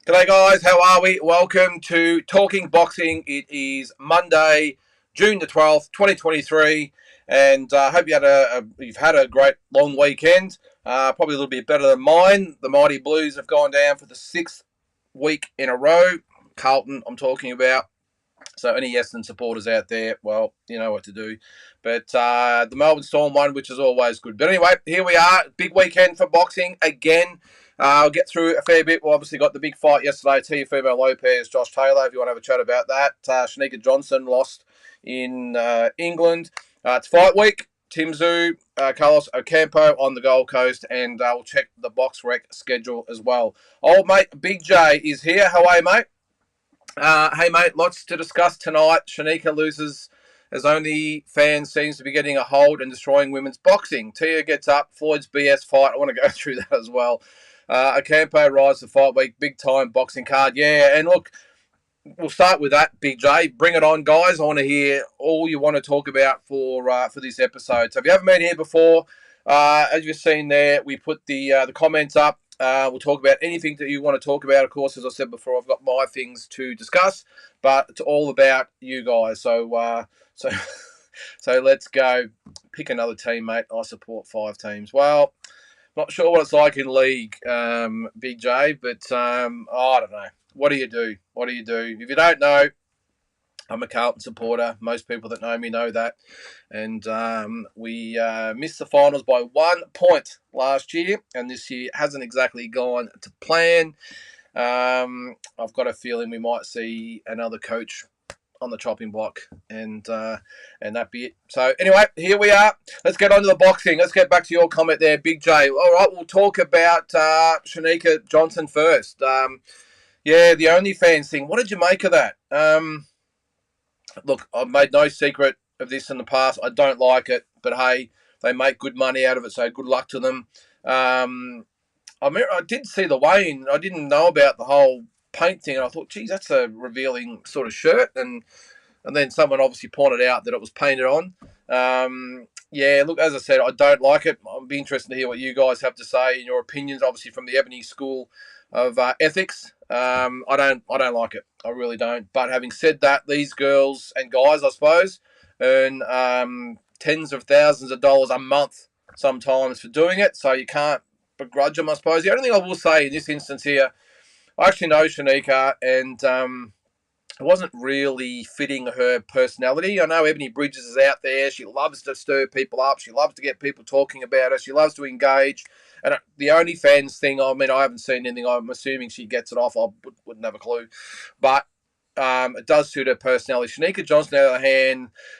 G'day guys, how are we? Welcome to Talking Boxing. It is Monday, June the 12th, 2023, and I hope you've had a great long weekend. Probably a little bit better than mine. The Mighty Blues have gone down for the sixth week in a row. Carlton, I'm talking about. So any Essendon supporters out there, well, you know what to do. But the Melbourne Storm won, which is always good. But anyway, here we are. Big weekend for boxing again. I'll get through a fair bit. We obviously got the big fight yesterday. Teofimo Lopez, Josh Taylor, if you want to have a chat about that. Shanika Johnson lost in England. It's fight week. Tim Tszyu, Carlos Ocampo on the Gold Coast, and we'll check the box rec schedule as well. Old mate Big J is here. How are you, mate? Hey, mate, lots to discuss tonight. Shanika loses as only fans seems to be getting a hold and destroying women's boxing. Tia gets up. Floyd's BS fight. I want to go through that as well. Ocampo rides the fight week. Big time boxing card. Yeah, and look, we'll start with that, Big J. Bring it on, guys. I want to hear all you want to talk about for this episode. So if you haven't been here before, as you've seen there, we put the comments up. We'll talk about anything that you want to talk about. Of course, as I said before, I've got my things to discuss, but it's all about you guys. So let's go. Pick another team, mate. I support 5 teams. Well, not sure what it's like in league, Big J, but I don't know. What do you do? What do you do? If you don't know, I'm a Carlton supporter. Most people that know me know that. And we missed the finals by 1 point last year, and this year hasn't exactly gone to plan. I've got a feeling we might see another coach on the chopping block, and that be it. So anyway, here we are. Let's get on to the boxing. Let's get back to your comment there, Big J. All right, we'll talk about Shanika Johnson first. Yeah, the OnlyFans thing. What did you make of that? Look, I've made no secret of this in the past. I don't like it, but hey, they make good money out of it, so good luck to them. I did see the weigh-in. I didn't know about the whole paint thing, and I thought, geez, that's a revealing sort of shirt. And then someone obviously pointed out that it was painted on. Yeah, look, as I said, I don't like it. I'll be interested to hear what you guys have to say and your opinions, obviously from the Ebony School of Ethics. I don't like it. I really don't. But having said that, these girls and guys, I suppose, earn tens of thousands of dollars a month sometimes for doing it. So you can't begrudge them, I suppose. The only thing I will say in this instance here, I actually know Shanika, and it wasn't really fitting her personality. I know Ebony Bridges is out there. She loves to stir people up. She loves to get people talking about her. She loves to engage. And the OnlyFans thing, I mean, I haven't seen anything. I'm assuming she gets it off. I wouldn't have a clue. But it does suit her personality. Shanika Johnson, on the other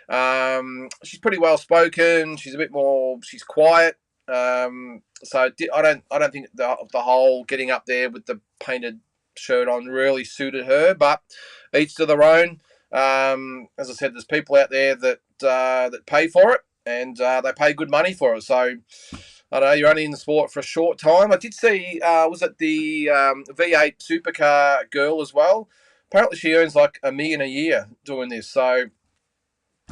hand, she's pretty well spoken. She's a bit more. She's quiet. So I don't think the whole getting up there with the painted shirt on really suited her. But each to their own. As I said, there's people out there that pay for it, and they pay good money for it. So I know you're only in the sport for a short time. I did see, was it the V8 supercar girl as well? Apparently she earns like $1 million a year doing this. So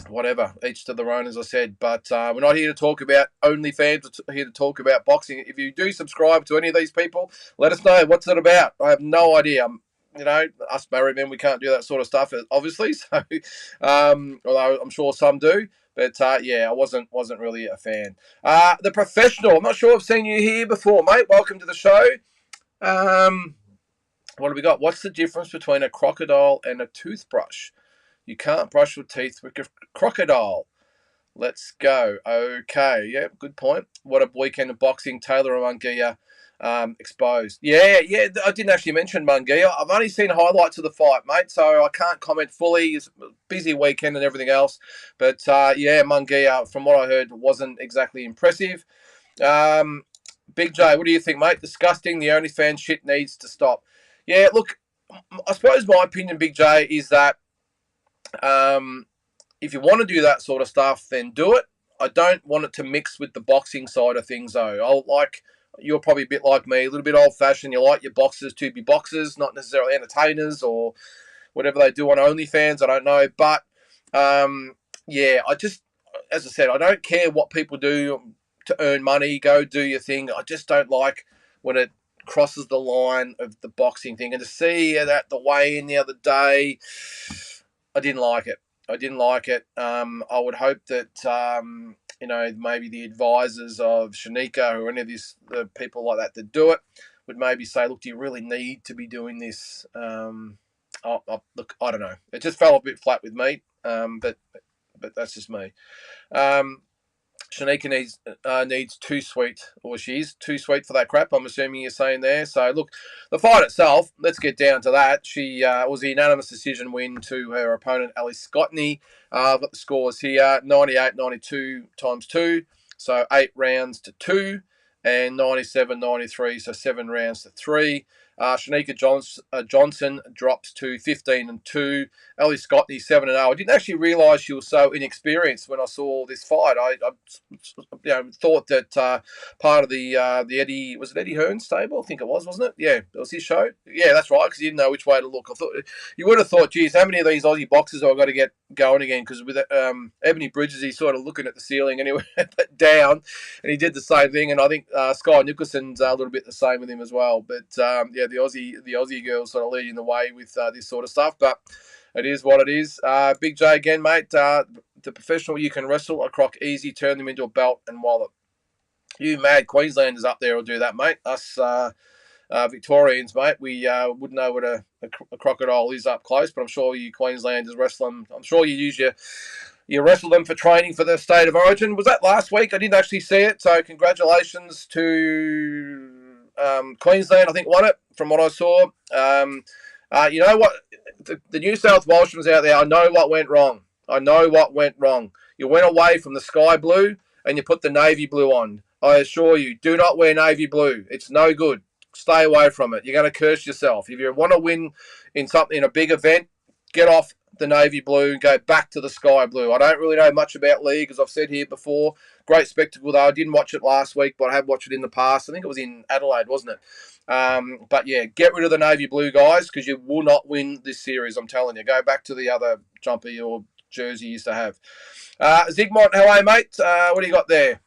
whatever, each to their own, as I said. But we're not here to talk about OnlyFans. We're here to talk about boxing. If you do subscribe to any of these people, let us know. What's it about? I have no idea. You know, us married men, we can't do that sort of stuff, obviously. So, although I'm sure some do. But yeah, I wasn't really a fan. The Professional. I'm not sure I've seen you here before, mate. Welcome to the show. What have we got? What's the difference between a crocodile and a toothbrush? You can't brush your teeth with a crocodile. Let's go. Okay, yeah, good point. What a weekend of boxing. Taylor and Munguia exposed. Yeah, I didn't actually mention Munguia. I've only seen highlights of the fight, mate, so I can't comment fully. It's a busy weekend and everything else. But, yeah, Munguia, from what I heard, wasn't exactly impressive. Big J, what do you think, mate? Disgusting. The OnlyFans shit needs to stop. Yeah, look, I suppose my opinion, Big J, is that if you want to do that sort of stuff, then do it. I don't want it to mix with the boxing side of things, though. You're probably a bit like me, a little bit old-fashioned. You like your boxers to be boxers, not necessarily entertainers or whatever they do on OnlyFans. I don't know. But, yeah, as I said, I don't care what people do to earn money. Go do your thing. I just don't like when it crosses the line of the boxing thing. And to see that the weigh-in the other day, I didn't like it. I didn't like it. I would hope that maybe the advisors of Shanika or any of these people like that do it would maybe say, look, do you really need to be doing this? Look, I don't know. It just fell a bit flat with me, but that's just me. Shanika needs too sweet, or she's too sweet for that crap, I'm assuming you're saying there. So, look, the fight itself, let's get down to that. She was a unanimous decision win to her opponent, Ali Scottney. I've got the scores here, 98-92 times 2, so 8 rounds to 2, and 97-93, so 7 rounds to 3. Shanika Johnson drops to 15-2. Ellie Scottney 7-0. I didn't actually realise she was so inexperienced when I saw this fight. I thought that part of the Eddie, was it Eddie Hearn's stable? I think it was, wasn't it? Yeah, it was his show. Yeah, that's right, because you didn't know which way to look. I thought you would have thought, geez, how many of these Aussie boxers have I got to get going again? Because with Ebony Bridges, he's sort of looking at the ceiling anyway, down, and he did the same thing. And I think Sky Nicholson's a little bit the same with him as well. But the Aussie girls sort of leading the way with this sort of stuff. But it is what it is. Big J again, mate. The professional you can wrestle a croc easy, turn them into a belt and wallet. You mad Queenslanders up there will do that, mate. Us Victorians, mate, we wouldn't know what a crocodile is up close, but I'm sure you Queenslanders wrestle them. I'm sure you use you wrestle them for training for the state of origin. Was that last week? I didn't actually see it, so congratulations to Queensland. I think won it from what I saw. You know what? The New South Welshman's out there. I know what went wrong. You went away from the sky blue and you put the navy blue on. I assure you, do not wear navy blue. It's no good. Stay away from it. You're going to curse yourself. If you want to win in a big event, get off the navy blue and go back to the sky blue. I don't really know much about league, as I've said here before. Great spectacle, though. I didn't watch it last week, but I have watched it in the past. I think it was in Adelaide, wasn't it? But yeah, get rid of the navy blue, guys, because you will not win this series, I'm telling you. Go back to the other jumper or jersey you used to have. Zigmont, how are you, mate? What do you got there?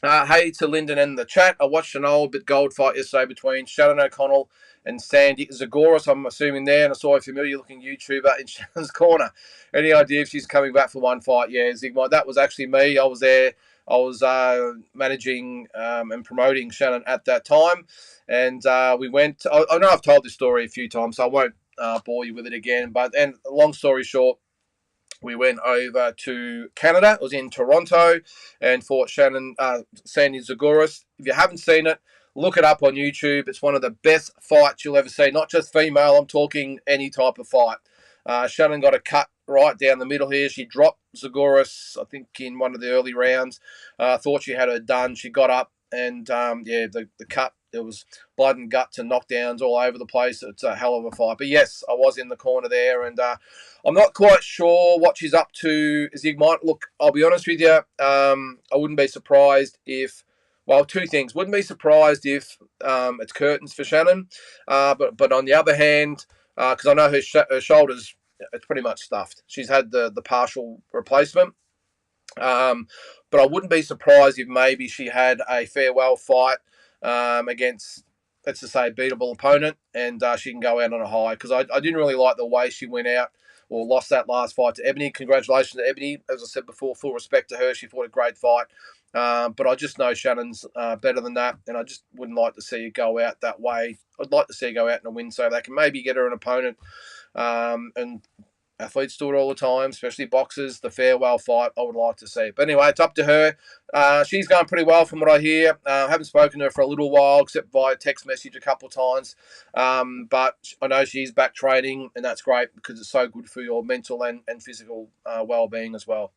Hey to Lyndon in the chat. I watched an old bit gold fight yesterday between Shannon O'Connell and Sandy Zagoras, I'm assuming there, and I saw a familiar-looking YouTuber in Shannon's corner. Any idea if she's coming back for one fight? Yeah, Zigmont, that was actually me. I was there. I was managing and promoting Shannon at that time, and we went. I know I've told this story a few times, so I won't bore you with it again. And long story short, we went over to Canada. It was in Toronto and fought Sandy Zagoras. If you haven't seen it, look it up on YouTube. It's one of the best fights you'll ever see. Not just female, I'm talking any type of fight. Shannon got a cut right down the middle here. She dropped Zagoras, I think, in one of the early rounds. Thought she had her done. She got up and, the cut. There was blood and guts and knockdowns all over the place. It's a hell of a fight. But yes, I was in the corner there, and I'm not quite sure what she's up to. Zigmont, look, I'll be honest with you. I wouldn't be surprised if, well, two things. Wouldn't be surprised if it's curtains for Shannon. But on the other hand, because I know her shoulders, it's pretty much stuffed. She's had the partial replacement. But I wouldn't be surprised if maybe she had a farewell fight against, let's just say, a beatable opponent, and she can go out on a high, because I didn't really like the way she went out or lost that last fight to Ebony. Congratulations to Ebony. As I said before, full respect to her. She fought a great fight. But I just know Shannon's better than that, and I just wouldn't like to see her go out that way. I'd like to see her go out in a win so they can maybe get her an opponent. And athletes do it all the time, especially boxers. The farewell fight, I would like to see. But anyway, it's up to her. She's going pretty well from what I hear. Haven't spoken to her for a little while, except via text message a couple of times. But I know she's back training, and that's great because it's so good for your mental and physical well-being as well.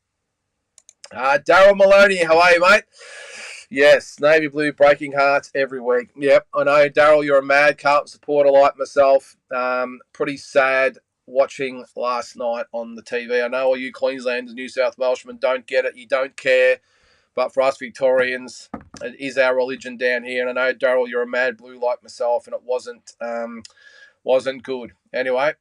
Daryl Maloney, how are you, mate? Yes, Navy Blue breaking hearts every week. Yep, I know, Daryl, you're a mad Carlton supporter like myself. Pretty sad watching last night on the TV. I know all you Queenslanders, New South Welshmen don't get it. You don't care. But for us Victorians, it is our religion down here. And I know, Daryl, you're a mad blue like myself, and it wasn't good. Anyway,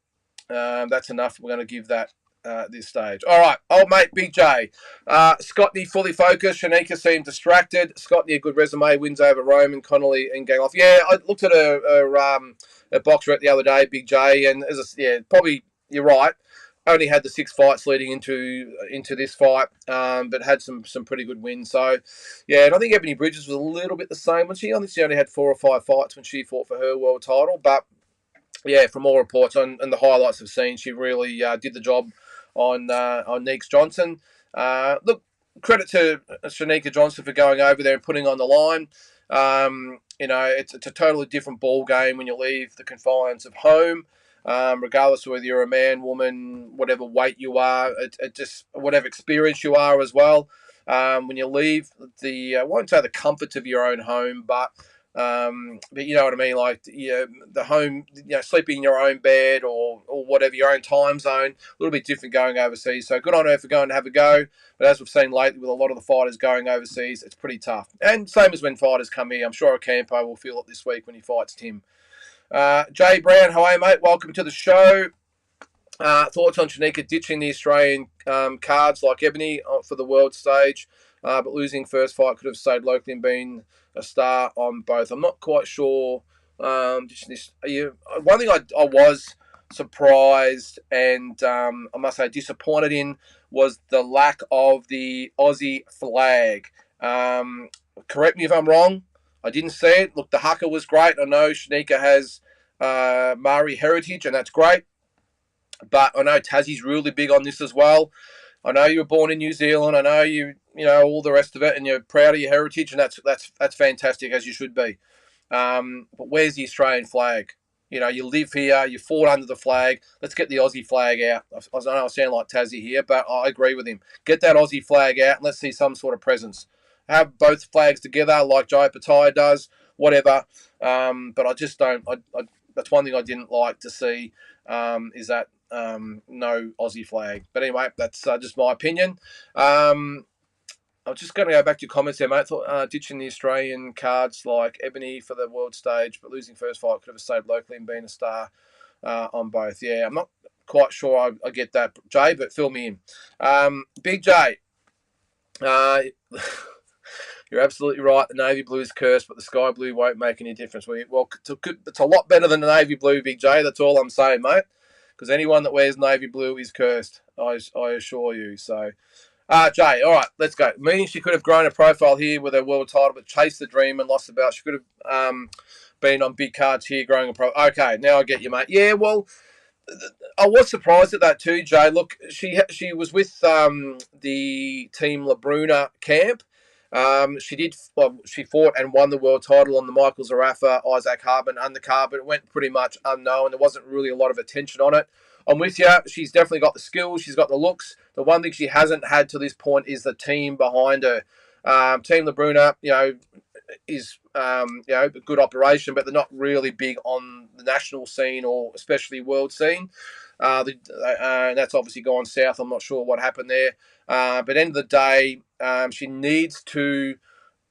that's enough. We're going to give that at this stage. All right, old mate, Big J. Scotney fully focused. Shanika seemed distracted. Scotney, a good resume, wins over Roman, Connolly, and Gangloff. Yeah, I looked at a box rep the other day, Big J, and probably you're right. Only had the 6 fights leading into this fight, but had some pretty good wins. So, yeah, and I think Ebony Bridges was a little bit the same. I think she only had 4 or 5 fights when she fought for her world title, but yeah, from all reports and the highlights I've seen, she really did the job on Neeks Johnson. Look, credit to Shanika Johnson for going over there and putting on the line. It's a totally different ball game when you leave the confines of home. Regardless of whether you're a man, woman, whatever weight you are, it just whatever experience you are as well. When you leave I won't say the comforts of your own home, but you know what I mean, like the home, sleeping in your own bed or whatever, your own time zone, a little bit different going overseas. So good on her for going to have a go. But as we've seen lately with a lot of the fighters going overseas, it's pretty tough. And same as when fighters come here. I'm sure Ocampo will feel it this week when he fights Tim. Jay Brown, how are you, mate? Welcome to the show. Thoughts on Shanika ditching the Australian cards like Ebony for the world stage, but losing first fight, could have stayed locally and been a star on both. I'm not quite sure. One thing I was surprised and I must say disappointed in was the lack of the Aussie flag. Correct me if I'm wrong. I didn't see it. Look, the haka was great. I know Shanika has Maori heritage, and that's great. But I know Tassie's really big on this as well. I know you were born in New Zealand. I know all the rest of it, and you're proud of your heritage, and that's fantastic, as you should be. But where's the Australian flag? You live here, you fought under the flag. Let's get the Aussie flag out. I know I sound like Tassie here, but I agree with him. Get that Aussie flag out, and let's see some sort of presence. Have both flags together, like Jai Pattaya does, whatever. But I just don't. That's one thing I didn't like to see. Is that no Aussie flag. But anyway, that's just my opinion. I'm just going to go back to your comments there, mate. Thought ditching the Australian cards like Ebony for the world stage, but losing first fight, could have stayed locally and been a star on both. Yeah, I'm not quite sure I get that, Jay, but fill me in. Big J, you're absolutely right. The navy blue is cursed, but the sky blue won't make any difference. Well, it's a lot better than the navy blue, Big J. That's all I'm saying, mate. Because anyone that wears navy blue is cursed. I assure you. So, Jay, all right, let's go. Meaning she could have grown a profile here with her world title, but chased the dream and lost the belt. She could have been on big cards here, growing a pro. Okay, now I get you, mate. Yeah, well, I was surprised at that too, Jay. Look, she was with the Team LaBruna camp. She fought and won the world title on the Michael Zarafa, Isaac Harbin undercard, but it went pretty much unknown. There wasn't really a lot of attention on it. I'm with you. She's definitely got the skills. She's got the looks. The one thing she hasn't had to this point is the team behind her. Team LaBruna, is a good operation, but they're not really big on the national scene or especially world scene. That's obviously gone south. I'm not sure what happened there. But at the end of the day, she needs to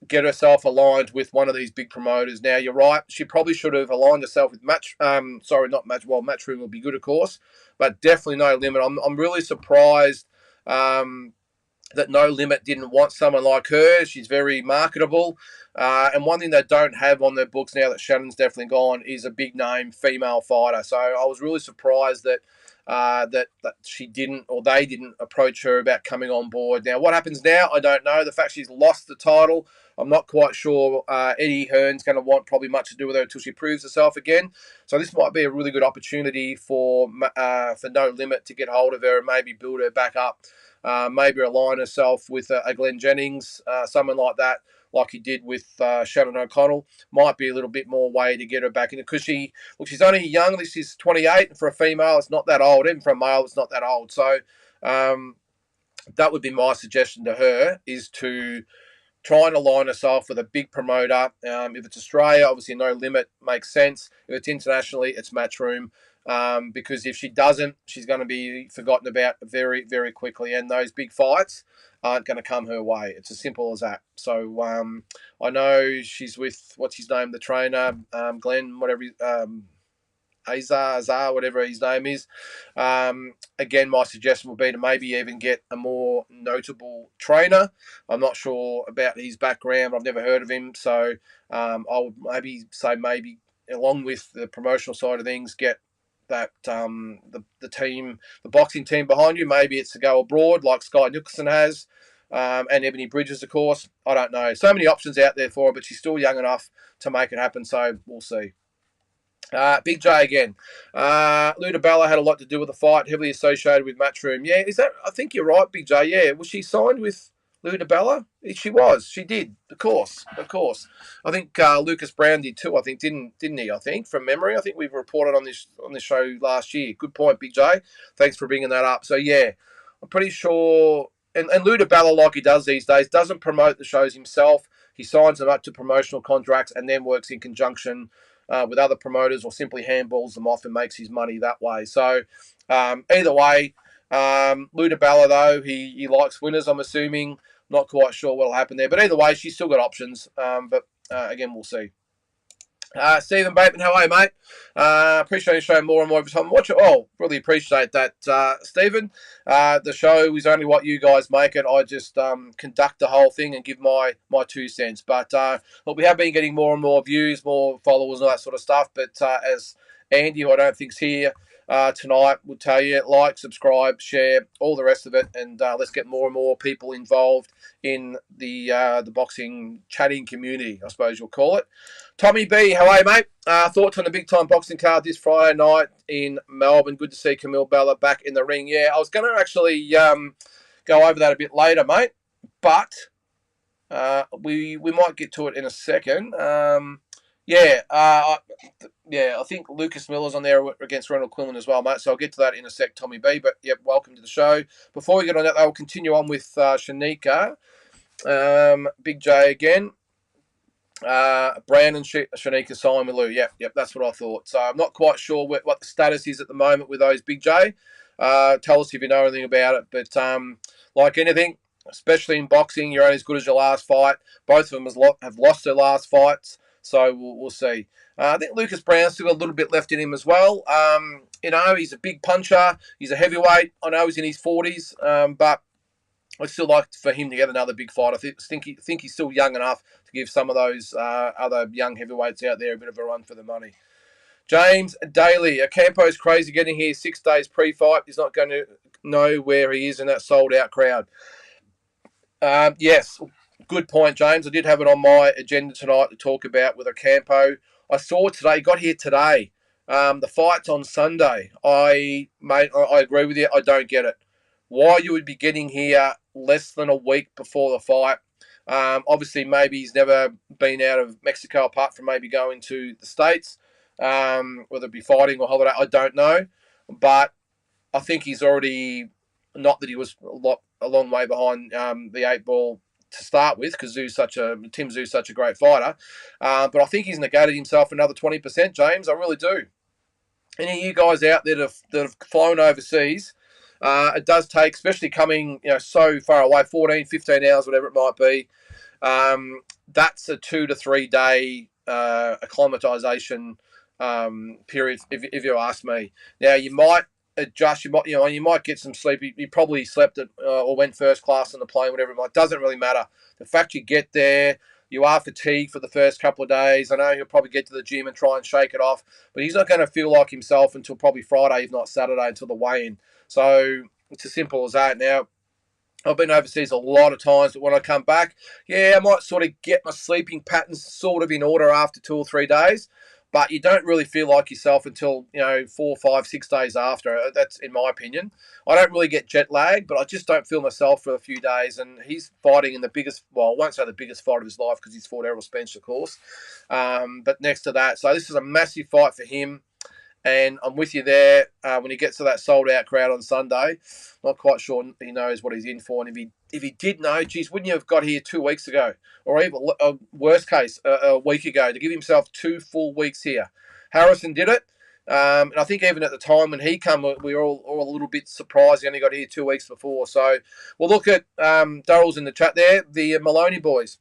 get herself aligned with one of these big promoters. Now, you're right. She probably should have aligned herself with not Match. Well, Matchroom will be good, of course, but definitely No Limit. I'm really surprised that No Limit didn't want someone like her. She's very marketable. And one thing they don't have on their books now that Shannon's definitely gone is a big name female fighter. So I was really surprised that that she didn't, or they didn't approach her about coming on board. Now, what happens now, I don't know. The fact she's lost the title, I'm not quite sure Eddie Hearn's going to want probably much to do with her until she proves herself again. So this might be a really good opportunity for No Limit to get hold of her and maybe build her back up. Maybe align herself with a Glenn Jennings, someone like that, like he did with Shannon O'Connell. Might be a little bit more way to get her back in it, because she's only young. She's 28, and for a female, it's not that old. Even for a male, it's not that old. So that would be my suggestion to her, is to try and align herself with a big promoter. If it's Australia, obviously No Limit makes sense. If it's internationally, it's Matchroom. Because if she doesn't, she's going to be forgotten about very, very quickly. And those big fights aren't going to come her way. It's as simple as that. So I know she's with, what's his name, the trainer, Glenn, whatever. Azar, whatever his name is. Again, my suggestion would be to maybe even get a more notable trainer. I'm not sure about his background. I've never heard of him. So I would maybe say along with the promotional side of things, get that the team, the boxing team behind you. Maybe it's to go abroad like Sky Nicholson has. And Ebony Bridges, of course. I don't know. So many options out there for her, but she's still young enough to make it happen. So we'll see. Big J again. Luda Bella had a lot to do with the fight, heavily associated with Matchroom. Yeah, is that? I think you're right, Big J. Yeah, was she signed with Luda Bella? She was. She did. Of course. I think Lucas Brown did too. I think didn't he? I think from memory. I think we've reported on this show last year. Good point, Big J. Thanks for bringing that up. So yeah, I'm pretty sure. And Luda Bella, like he does these days, doesn't promote the shows himself. He signs them up to promotional contracts and then works in conjunction with other promoters, or simply handballs them off and makes his money that way. So either way, Luda Bella, though, he likes winners, I'm assuming. Not quite sure what will happen there. But either way, she's still got options. But again, we'll see. Stephen Bateman, how are you, mate? Appreciate you showing more and more every time. Watch it. Oh, really appreciate that, Stephen. The show is only what you guys make it. I just conduct the whole thing and give my 2 cents. But look, we have been getting more and more views, more followers, and all that sort of stuff. But as Andy, who I don't think's here tonight, will tell you, like, subscribe, share, all the rest of it, and let's get more and more people involved in the boxing chatting community, I suppose you'll call it. Tommy B, how are you, mate? Thoughts on the big-time boxing card this Friday night in Melbourne? Good to see Camille Bella back in the ring. Yeah, I was going to actually go over that a bit later, mate, but we might get to it in a second. I think Lucas Miller's on there against Ronald Quillen as well, mate, so I'll get to that in a sec, Tommy B, but, yep, welcome to the show. Before we get on that, I'll continue on with Shanika. Big J again. Brandon Shanika signed with Lou. Yep, that's what I thought. So I'm not quite sure what the status is at the moment with those, Big J. Tell us if you know anything about it. But like anything, especially in boxing, you're only as good as your last fight. Both of them have lost their last fights, so we'll see. I think Lucas Brown's still got a little bit left in him as well. He's a big puncher. He's a heavyweight. I know he's in his 40s, but I'd still like for him to get another big fight. I think he's still young enough to give some of those other young heavyweights out there a bit of a run for the money. James Daly, Campo's crazy getting here 6 days pre-fight. He's not going to know where he is in that sold-out crowd. Yes, good point, James. I did have it on my agenda tonight to talk about with Campo. I saw it today. Got here today. The fight's on Sunday. I agree with you. I don't get it. Why you would be getting here less than a week before the fight. Obviously, maybe he's never been out of Mexico apart from maybe going to the States, whether it be fighting or holiday, I don't know. But I think he's already, not that he was a long way behind the 8 ball to start with, because Tim Zoo's such a great fighter. But I think he's negated himself another 20%, James. I really do. Any of you guys out there that have flown overseas, it does take, especially coming so far away, 14, 15 hours, whatever it might be. That's a 2 to 3 day acclimatization period, if you ask me. Now you might adjust, you might get some sleep. You probably slept or went first class on the plane, whatever it might. Doesn't really matter. The fact you get there, you are fatigued for the first couple of days. I know he'll probably get to the gym and try and shake it off, but he's not going to feel like himself until probably Friday, if not Saturday, until the weigh-in. So it's as simple as that. Now, I've been overseas a lot of times, but when I come back, I might sort of get my sleeping patterns sort of in order after 2 or 3 days, but you don't really feel like yourself until 4, 5, 6 days after. That's in my opinion. I don't really get jet lag, but I just don't feel myself for a few days. And he's fighting in the biggest, well, I won't say the biggest fight of his life because he's fought Errol Spence, of course. But next to that, so this is a massive fight for him. And I'm with you there when he gets to that sold-out crowd on Sunday. Not quite sure he knows what he's in for. And if he did know, geez, wouldn't you have got here 2 weeks ago? Or even, worst case, a week ago, to give himself 2 full weeks here. Harrison did it. And I think even at the time when he came, we were all a little bit surprised he only got here 2 weeks before. So we'll look at Daryl's in the chat there, the Maloney boys.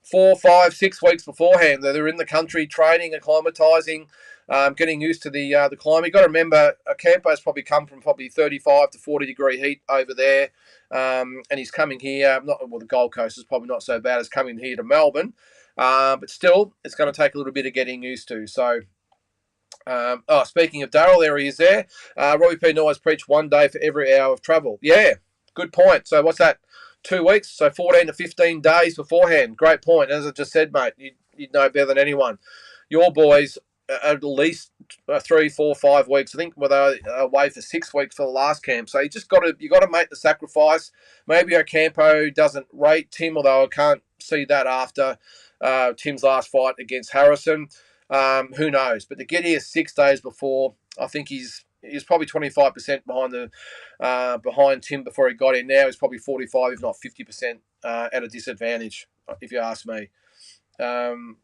4, 5, 6 weeks beforehand, they're in the country training, acclimatising. getting used to the climate. You've got to remember, Campo's probably come from probably 35 to 40 degree heat over there, and he's coming here. The Gold Coast is probably not so bad as coming here to Melbourne, but still, it's going to take a little bit of getting used to. So. Speaking of Daryl, there he is there. Robbie P. always preached 1 day for every hour of travel. Yeah, good point. So what's that? 2 weeks? So 14 to 15 days beforehand. Great point. As I just said, mate, you'd know better than anyone. Your boys at least 3, 4, 5 weeks. I think they were away for 6 weeks for the last camp. So you got to make the sacrifice. Maybe Ocampo doesn't rate Tim, although I can't see that after Tim's last fight against Harrison. Who knows? But to get here 6 days before, I think he's probably 25% behind Tim before he got in. Now he's probably 45, if not 50% at a disadvantage, if you ask me. All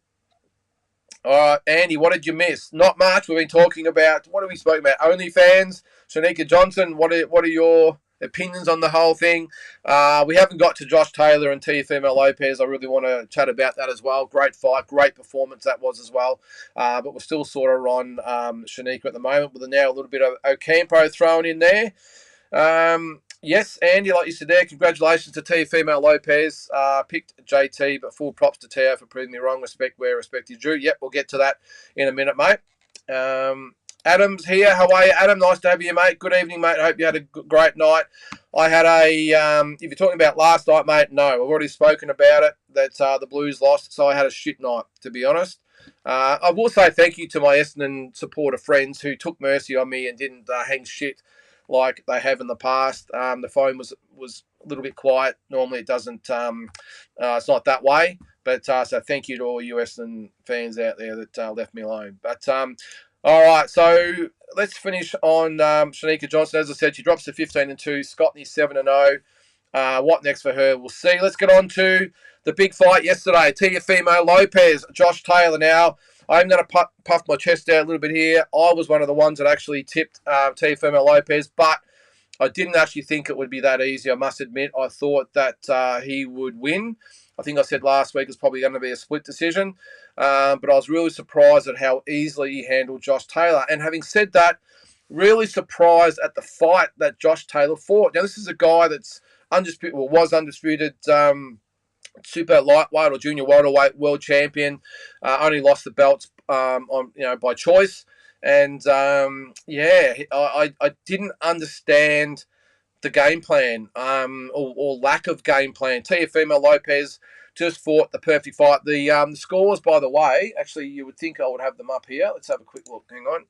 right, Andy, what did you miss? Not much. We've been talking about, what have we spoken about? OnlyFans, Shanika Johnson. What are your opinions on the whole thing? We haven't got to Josh Taylor and Teofimo Lopez. I really want to chat about that as well. Great fight, great performance that was as well. But we're still sort of on Shanika at the moment, with now a little bit of Ocampo thrown in there. Yes, Andy, like you said there, congratulations to Teofimo Lopez. Picked JT, but full props to Teo for proving me wrong. Respect where respect is due. Yep, we'll get to that in a minute, mate. Adam's here. How are you, Adam? Nice to have you, mate. Good evening, mate. Hope you had a great night. I had if you're talking about last night, mate, no. I've already spoken about it, that the Blues lost, so I had a shit night, to be honest. I will say thank you to my Essendon supporter friends who took mercy on me and didn't hang shit like they have in the past. The phone was a little bit quiet. Normally it doesn't. It's not that way. But so thank you to all you Essendon fans out there that left me alone. But all right, so let's finish on Shanika Johnson. As I said, she drops to 15-2. Scotney 7-0. What next for her? We'll see. Let's get on to the big fight yesterday. Teofimo Lopez, Josh Taylor. Now, I'm going to puff my chest out a little bit here. I was one of the ones that actually tipped Teofimo Lopez, but I didn't actually think it would be that easy, I must admit. I thought that he would win. I think I said last week it's probably going to be a split decision. But I was really surprised at how easily he handled Josh Taylor. And having said that, really surprised at the fight that Josh Taylor fought. Now, this is a guy that's was undisputed super lightweight or junior welterweight world champion. Only lost the belts by choice. And I didn't understand the game plan or lack of game plan. Teofimo Lopez just fought the perfect fight. The scores, by the way, actually, you would think I would have them up here. Let's have a quick look. Hang on.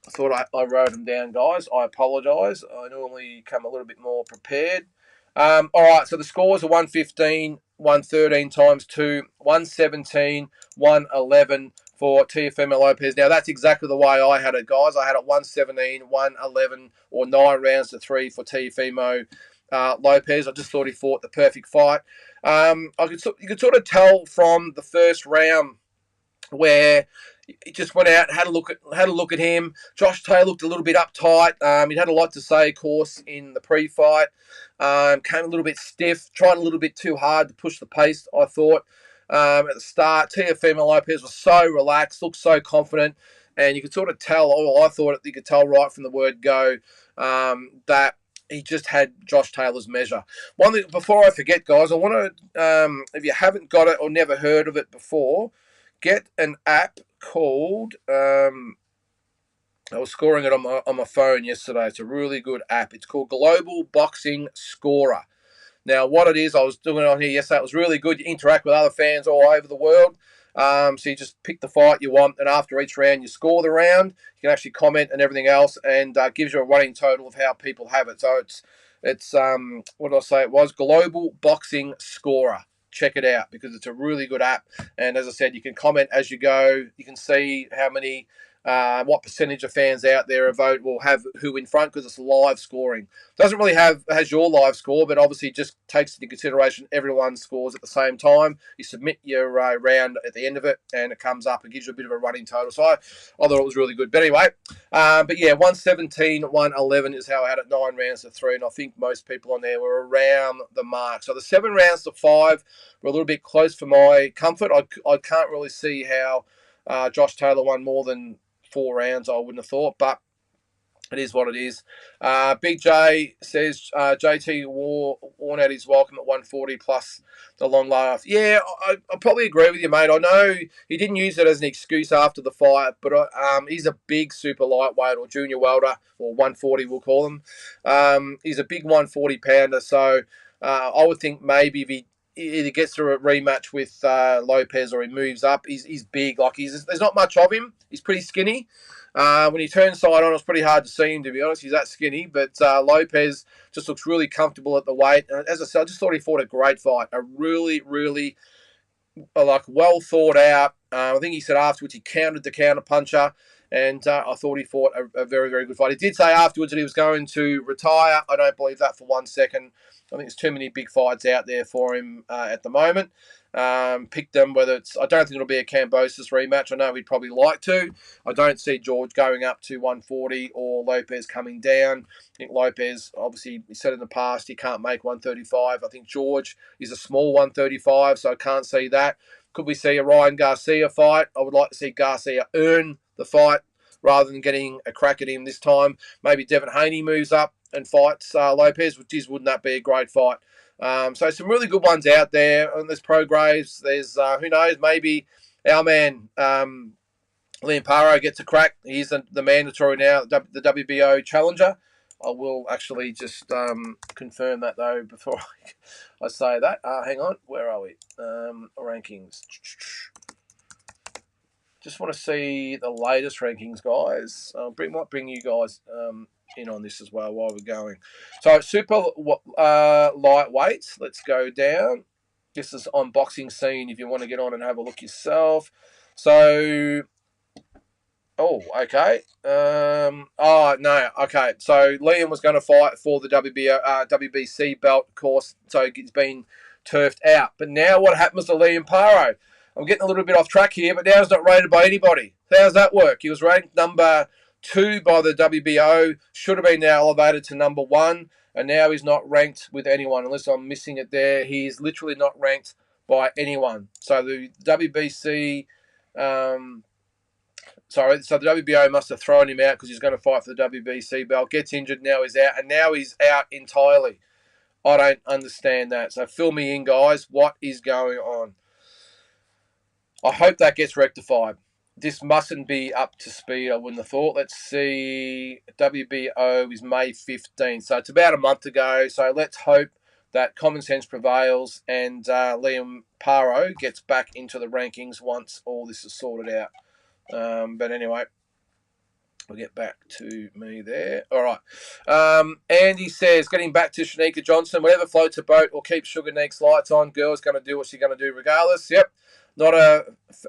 I thought I wrote them down, guys. I apologise. I normally come a little bit more prepared. All right, so the scores are 115, 113 times 2, 117, 111 for Teofimo Lopez. Now, that's exactly the way I had it, guys. I had it 117, 111, or 9 rounds to 3 for Teofimo Lopez. I just thought he fought the perfect fight. You could sort of tell from the first round where he just went out, had a look at him. Josh Taylor looked a little bit uptight. He'd had a lot to say, of course, in the pre-fight. Came a little bit stiff, tried a little bit too hard to push the pace, I thought, at the start. Teofimo Lopez was so relaxed, looked so confident, and you could sort of tell, I thought you could tell right from the word go, that he just had Josh Taylor's measure. One thing, before I forget, guys, I want to, if you haven't got it or never heard of it before, get an app called, I was scoring it on my phone yesterday. It's a really good app. It's called Global Boxing Scorer. Now, what it is, I was doing it on here yesterday. It was really good. You interact with other fans all over the world. So you just pick the fight you want, and after each round, you score the round. You can actually comment and everything else, and gives you a running total of how people have it. So it's what did I say? It was Global Boxing Scorer. Check it out because it's a really good app. And as I said, you can comment as you go. You can see how many, what percentage of fans out there will have who in front because it's live scoring. Doesn't really has your live score, but obviously just takes into consideration everyone scores at the same time. You submit your round at the end of it, and it comes up and gives you a bit of a running total. So I thought it was really good. But anyway, 117, 111 is how I had it, 9 rounds to 3, and I think most people on there were around the mark. So the 7 rounds to 5 were a little bit close for my comfort. I can't really see how Josh Taylor won more than 4 rounds, I wouldn't have thought, but it is what it is. Big J says JT worn out his welcome at 140 plus the long laugh. Yeah, I probably agree with you, mate. I know he didn't use it as an excuse after the fight, but he's a big super lightweight or junior welter, or 140 we'll call him. He's a big 140 pounder, so I would think maybe if he either gets to a rematch with Lopez or he moves up, he's big. Like there's not much of him. He's pretty skinny. When he turns side on, it's pretty hard to see him, to be honest. He's that skinny. But Lopez just looks really comfortable at the weight. And as I said, I just thought he fought a great fight. A really, really well thought out. I think he said afterwards he countered the counter puncher. And I thought he fought a very, very good fight. He did say afterwards that he was going to retire. I don't believe that for 1 second. I think there's too many big fights out there for him at the moment. Pick them, whether it's... I don't think it'll be a Kambosos rematch. I know he'd probably like to. I don't see George going up to 140 or Lopez coming down. I think Lopez, obviously, he said in the past he can't make 135. I think George is a small 135, so I can't see that. Could we see a Ryan Garcia fight? I would like to see Garcia earn the fight rather than getting a crack at him this time. Maybe Devin Haney moves up and fights Lopez, wouldn't that be a great fight? So some really good ones out there. And there's Prograves. There's, who knows, maybe our man Liam Paro gets a crack. He's the mandatory now, the WBO challenger. I will actually just confirm that, though, before I say that. Hang on. Where are we? Rankings. Just want to see the latest rankings, guys. Might bring you guys in on this as well while we're going. So super lightweights. Let's go down. This is on Boxing Scene if you want to get on and have a look yourself. So, okay. No, okay. So Liam was going to fight for the WBC belt, of course. So it's been turfed out. But now what happens to Liam Paro? I'm getting a little bit off track here, but now he's not rated by anybody. How does that work? He was ranked number 2 by the WBO, should have been now elevated to number 1, and now he's not ranked with anyone, unless I'm missing it there. He's literally not ranked by anyone. So the WBC, so the WBO must have thrown him out because he's going to fight for the WBC belt, gets injured, now he's out, and now he's out entirely. I don't understand that. So fill me in, guys. What is going on? I hope that gets rectified. This mustn't be up to speed, I wouldn't have thought. Let's see. WBO is May 15th. So it's about a month ago. So let's hope that common sense prevails and Liam Paro gets back into the rankings once all this is sorted out. But anyway, we'll get back to me there. All right. Andy says, getting back to Shanika Johnson, whatever floats a boat or keeps Sugar Neek's lights on, girl's going to do what she's going to do regardless. Yep. Not a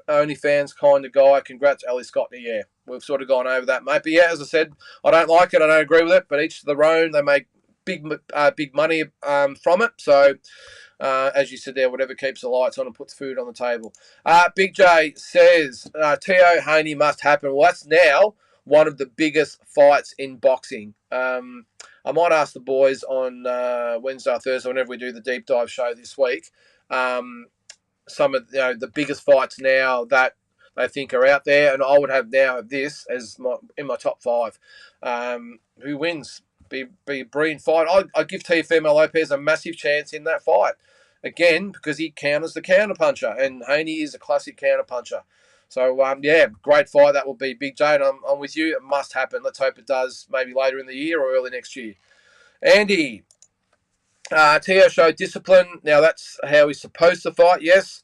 OnlyFans kind of guy. Congrats, Ali Scott. Yeah, we've sort of gone over that, mate. But yeah, as I said, I don't like it. I don't agree with it. But each to their own. They make big money from it. So, as you said there, whatever keeps the lights on and puts food on the table. Big J says, T.O. Haney must happen. Well, that's now one of the biggest fights in boxing. I might ask the boys on Wednesday or Thursday, whenever we do the deep dive show this week, some of the biggest fights now that they think are out there, and I would have now this as in my top 5. Who wins? Be a brilliant fight. I give Teofimo Lopez a massive chance in that fight again because he counters the counter puncher, and Haney is a classic counter puncher. So great fight that will be. Big J, and I'm with you. It must happen. Let's hope it does. Maybe later in the year or early next year. Andy. Tio showed discipline. Now that's how he's supposed to fight. Yes,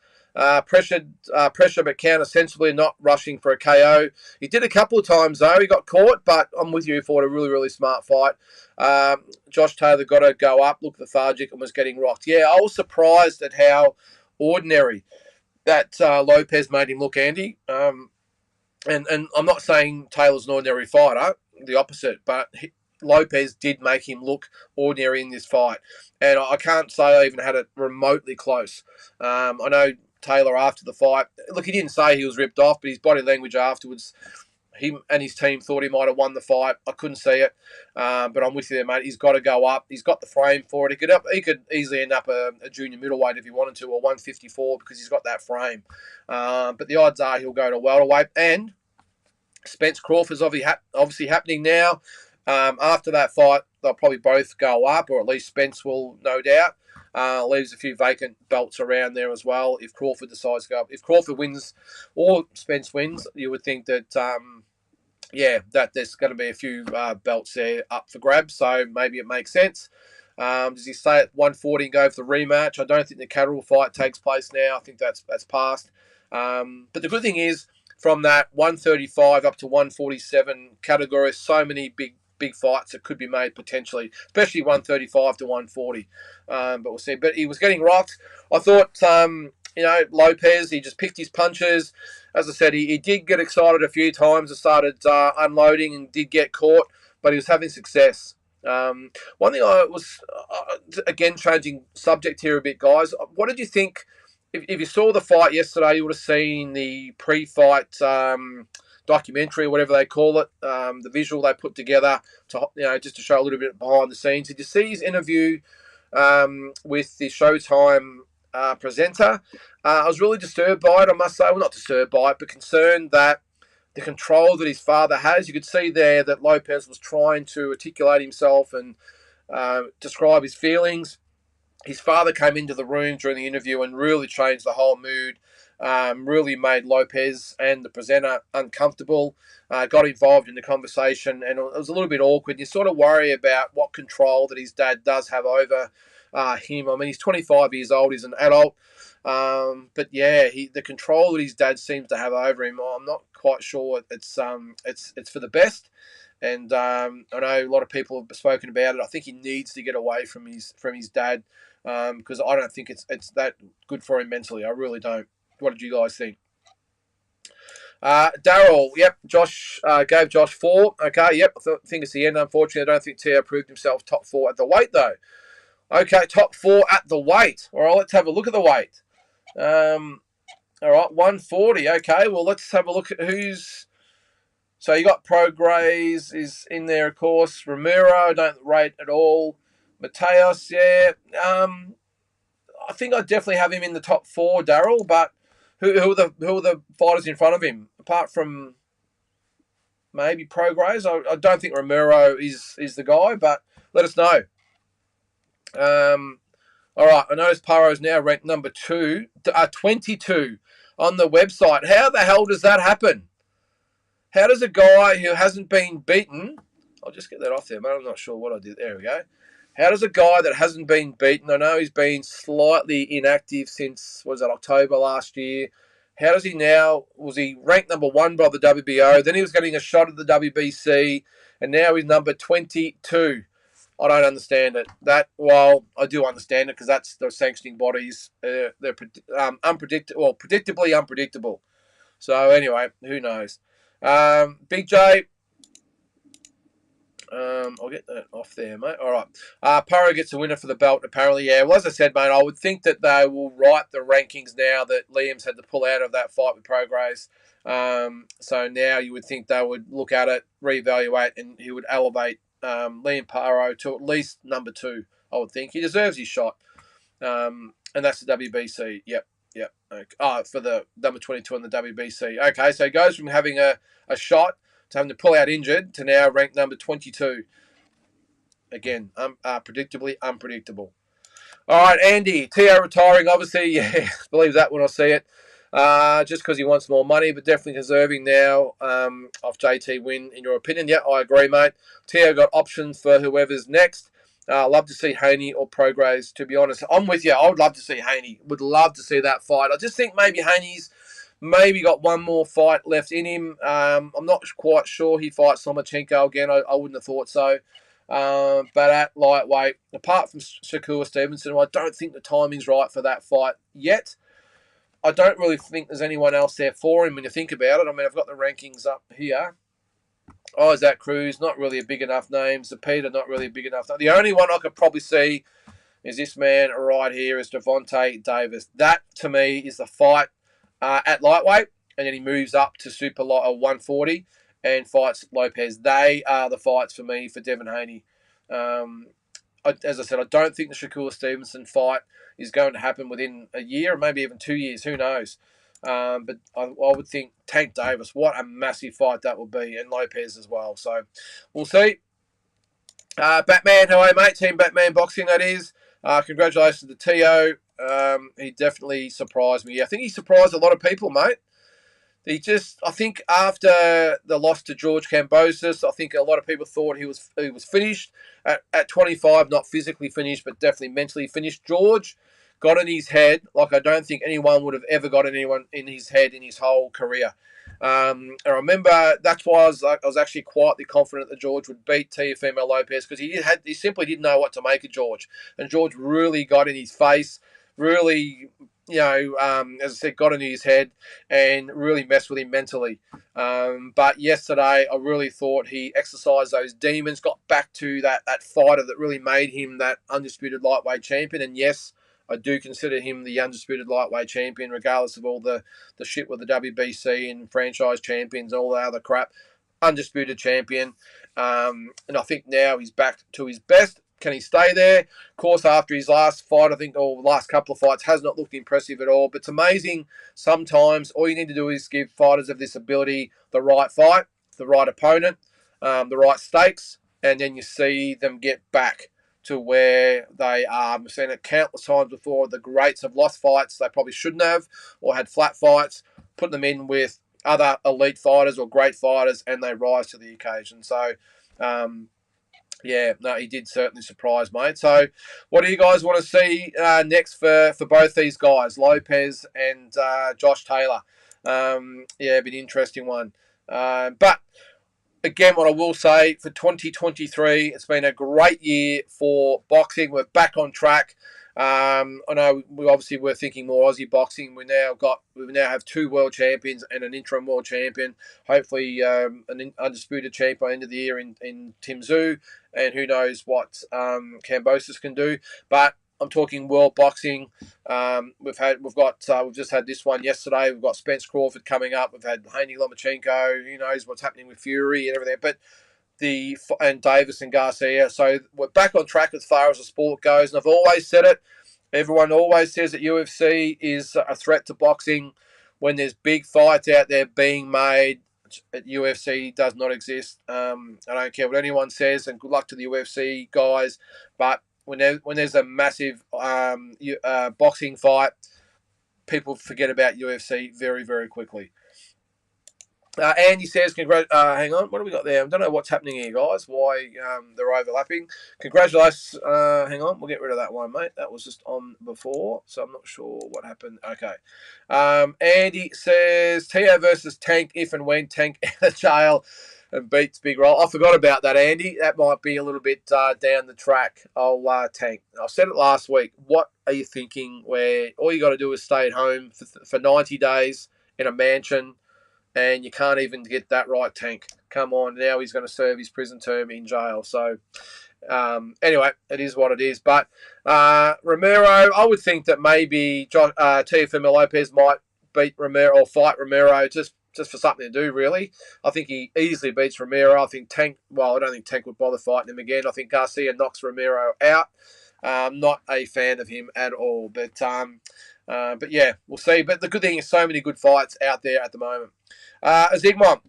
pressure, but counter sensibly, not rushing for a KO. He did a couple of times though. He got caught, but I'm with you. He fought a really, really smart fight. Josh Taylor got to go up, look lethargic, and was getting rocked. Yeah, I was surprised at how ordinary that Lopez made him look, Andy. And I'm not saying Taylor's an ordinary fighter. The opposite, but Lopez did make him look ordinary in this fight. And I can't say I even had it remotely close. I know Taylor after the fight, look, he didn't say he was ripped off, but his body language afterwards, him and his team thought he might have won the fight. I couldn't see it, but I'm with you there, mate. He's got to go up. He's got the frame for it. He could easily end up a junior middleweight if he wanted to, or 154 because he's got that frame. But the odds are he'll go to welterweight. And Spence Crawford's obviously happening now. After that fight, they'll probably both go up, or at least Spence will, no doubt. Leaves a few vacant belts around there as well if Crawford decides to go up. If Crawford wins or Spence wins, you would think that, that there's going to be a few belts there up for grabs, so maybe it makes sense. Does he stay at 140 and go for the rematch? I don't think the Catterall fight takes place now. I think that's past. But the good thing is, from that 135 up to 147 category, so many big fights that could be made potentially, especially 135 to 140. But we'll see. But he was getting rocked. I thought, Lopez, he just picked his punches. As I said, he did get excited a few times and started unloading and did get caught, but he was having success. One thing I was, again, changing subject here a bit, guys. What did you think? If you saw the fight yesterday, you would have seen the pre-fight documentary, or whatever they call it, the visual they put together to, just to show a little bit behind the scenes. Did you see his interview with the Showtime presenter? I was really disturbed by it, I must say. Well, not disturbed by it, but concerned that the control that his father has. You could see there that Lopez was trying to articulate himself and describe his feelings. His father came into the room during the interview and really changed the whole mood, really made Lopez and the presenter uncomfortable, got involved in the conversation, and it was a little bit awkward. You sort of worry about what control that his dad does have over him. I mean, he's 25 years old, he's an adult, but yeah, the control that his dad seems to have over him, I'm not quite sure it's for the best. And I know a lot of people have spoken about it. I think he needs to get away from his dad, because I don't think it's that good for him mentally. I really don't. What did you guys think? Daryl, yep. Josh gave Josh 4. Okay, yep. I think it's the end. Unfortunately, I don't think Teo proved himself top 4 at the weight, though. Okay, top 4 at the weight. All right, let's have a look at the weight. All right, 140. Okay, well, let's have a look at who's... So you got Prograis is in there, of course. Romero, don't rate at all. Mateos, yeah. I think I definitely have him in the top 4, Daryl. But who are the fighters in front of him? Apart from maybe Prograis, I don't think Romero is the guy. But let us know. All right, I notice Paro is now ranked number 22 on the website. How the hell does that happen? How does a guy who hasn't been beaten... I'll just get that off there, mate. I'm not sure what I did. There we go. How does a guy that hasn't been beaten... I know he's been slightly inactive since, October last year. How does he now... Was he ranked number 1 by the WBO? Then he was getting a shot at the WBC. And now he's number 22. I don't understand it. I do understand it because that's the sanctioning bodies. They're predictably unpredictable. So anyway, who knows? Big J, I'll get that off there, mate. All right. Paro gets a winner for the belt, apparently. Yeah, well, as I said, mate, I would think that they will write the rankings now that Liam's had to pull out of that fight with Prograis. So now you would think they would look at it, reevaluate, and he would elevate Liam Paro to at least number 2, I would think. He deserves his shot. And that's the WBC. Yep. Okay. For the number 22 in the WBC. Okay, so he goes from having a shot to having to pull out injured to now ranked number 22. Again, predictably unpredictable. All right, Andy. Teo retiring, obviously. Yeah, believe that when I see it. Just because he wants more money, but definitely deserving now of JT win, in your opinion. Yeah, I agree, mate. Teo got options for whoever's next. Love to see Haney or Prograis, to be honest. I'm with you. I would love to see Haney. Would love to see that fight. I just think maybe Haney's got one more fight left in him. I'm not quite sure he fights Lomachenko again. I wouldn't have thought so. But at lightweight, apart from Shakur Stevenson, I don't think the timing's right for that fight yet. I don't really think there's anyone else there for him when you think about it. I mean, I've got the rankings up here. Isaac Cruz, not really a big enough name. Zapita, not really a big enough name. The only one I could probably see is this man right here, is Devontae Davis. That, to me, is the fight at lightweight, and then he moves up to super light 140. and fights Lopez. They are the fights for me for Devin Haney. As I said, I don't think the Shakur Stevenson fight is going to happen within a year, or maybe even 2 years. Who knows? But I would think Tank Davis, what a massive fight that would be, and Lopez as well. So we'll see. Batman, how are you, mate? Team Batman Boxing, that is. Congratulations to Tio. He definitely surprised me. I think he surprised a lot of people, mate. I think after the loss to George Kambosos, I think a lot of people thought he was finished at 25, not physically finished, but definitely mentally finished. George got in his head like I don't think anyone would have ever got anyone in his head in his whole career. I remember that's why I was actually quietly confident that George would beat Teofimo Lopez, because he simply didn't know what to make of George, and George really got in his face, really, as I said, got into his head and really messed with him mentally. But yesterday, I really thought he exercised those demons, got back to that fighter that really made him that undisputed lightweight champion. And yes, I do consider him the undisputed lightweight champion, regardless of all the shit with the WBC and franchise champions and all that other crap. Undisputed champion. And I think now he's back to his best. Can he stay there? Of course, after his last fight, I think, or last couple of fights, has not looked impressive at all. But it's amazing. Sometimes all you need to do is give fighters of this ability the right fight, the right opponent, the right stakes, and then you see them get back to where they are. I've seen it countless times before. The greats have lost fights they probably shouldn't have, or had flat fights, put them in with other elite fighters or great fighters, and they rise to the occasion. So, he did certainly surprise, mate. So, what do you guys want to see next for both these guys, Lopez and Josh Taylor? It'd be an interesting one. But again, what I will say for 2023, it's been a great year for boxing. We're back on track. I know we obviously were thinking more Aussie boxing. We now have 2 world champions and an interim world champion. Hopefully, an undisputed champ by the end of the year in Tim Tszyu, and who knows what Kambosos can do. But I'm talking world boxing. We've just had this one yesterday. We've got Spence Crawford coming up. We've had Haney Lomachenko. Who knows what's happening with Fury and everything. But and Davis and Garcia. So we're back on track as far as the sport goes. And I've always said it. Everyone always says that UFC is a threat to boxing. When there's big fights out there being made, UFC does not exist. I don't care what anyone says, and good luck to the UFC guys. But when there's a massive boxing fight, people forget about UFC very, very quickly. Andy says, hang on, what do we got there? I don't know what's happening here, guys, why they're overlapping. Congratulations. Hang on, we'll get rid of that one, mate. That was just on before, so I'm not sure what happened. Okay. Andy says, Tio versus Tank if and when Tank out of jail and beats Big Roll. I forgot about that, Andy. That might be a little bit down the track. Tank. I said it last week. What are you thinking where all you got to do is stay at home for 90 days in a mansion, and you can't even get that right, Tank? Come on, now he's going to serve his prison term in jail. So, anyway, it is what it is. But Romero, I would think that maybe Teofimo Lopez might beat Romero or fight Romero just for something to do, really. I think he easily beats Romero. I think Tank, I don't think Tank would bother fighting him again. I think Garcia knocks Romero out. Not a fan of him at all. But yeah, we'll see. But the good thing is so many good fights out there at the moment. Zygmunt,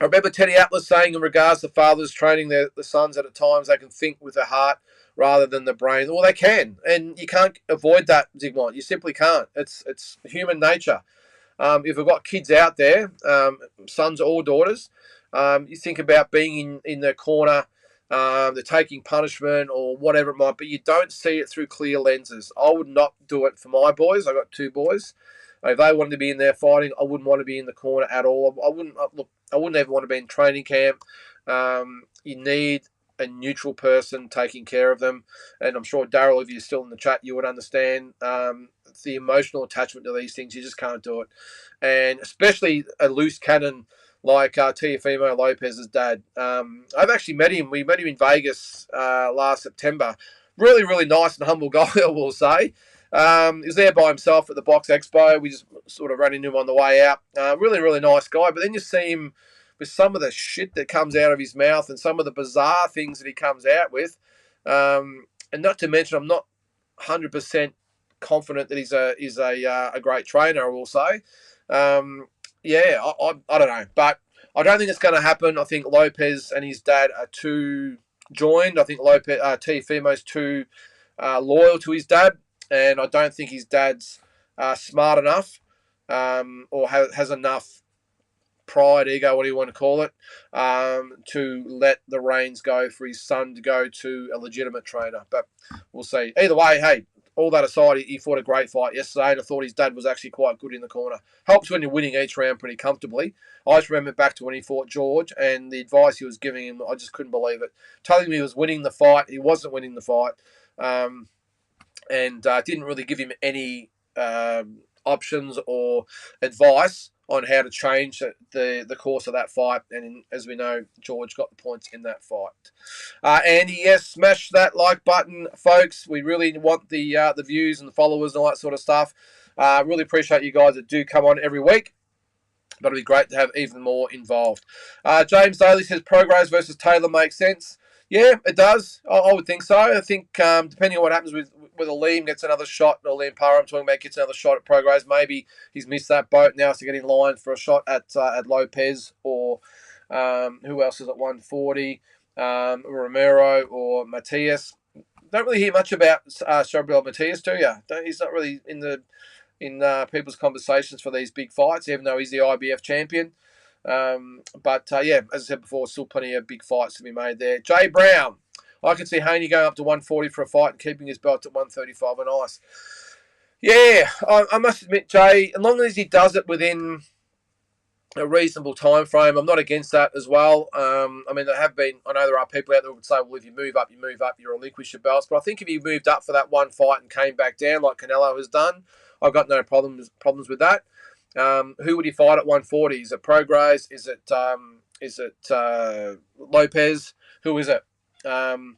I remember Teddy Atlas saying in regards to fathers training the sons at times they can think with the heart rather than the brain. Well, they can, and you can't avoid that, Zygmunt. You simply can't. It's human nature. If we've got kids out there, sons or daughters, you think about being in the corner, they're taking punishment or whatever it might be. You don't see it through clear lenses. I would not do it for my boys. I've got 2 boys. If they wanted to be in there fighting, I wouldn't want to be in the corner at all. I wouldn't ever want to be in training camp. You need a neutral person taking care of them. And I'm sure, Daryl, if you're still in the chat, you would understand the emotional attachment to these things. You just can't do it. And especially a loose cannon like Teofimo Lopez's dad. I've actually met him. We met him in Vegas last September. Really, really nice and humble guy, I will say. He was there by himself at the Box Expo. We just sort of ran into him on the way out. Really, really nice guy. But then you see him with some of the shit that comes out of his mouth and some of the bizarre things that he comes out with. And not to mention, I'm not 100% confident that he's a great trainer, I will say. I don't know. But I don't think it's going to happen. I think Lopez and his dad are too joined. I think Teofimo's too loyal to his dad. And I don't think his dad's smart enough or has enough pride, ego, what do you want to call it, to let the reins go for his son to go to a legitimate trainer. But we'll see. Either way, hey, all that aside, he fought a great fight yesterday, and I thought his dad was actually quite good in the corner. Helps when you're winning each round pretty comfortably. I just remember back to when he fought George, and the advice he was giving him, I just couldn't believe it. Telling him he was winning the fight, he wasn't winning the fight, and didn't really give him any options or advice on how to change the course of that fight. And as we know, George got the points in that fight. Andy, yes, smash that like button, folks. We really want the views and the followers and all that sort of stuff. Really appreciate you guys that do come on every week. But it'd be great to have even more involved. James Daly says Prograis versus Taylor makes sense. Yeah, it does. I would think so. I think depending on what happens with Liam gets another shot, or Liam Parra, I'm talking about, gets another shot at Prograis. Maybe he's missed that boat now, to get in line for a shot at Lopez, or who else is at 140? Romero or Matias. Don't really hear much about Gabriel Matias, do you? He's not really in people's conversations for these big fights, even though he's the IBF champion. But as I said before, still plenty of big fights to be made there. Jay Brown. I can see Haney going up to 140 for a fight and keeping his belt at 135 on ice. Yeah, I must admit, Jay, as long as he does it within a reasonable time frame, I'm not against that as well. I know there are people out there who would say, well, if you move up, you relinquish your belts. But I think if he moved up for that one fight and came back down like Canelo has done, I've got no problems with that. Who would he fight at 140? Is it Prograis? Is it Lopez? Who is it? Who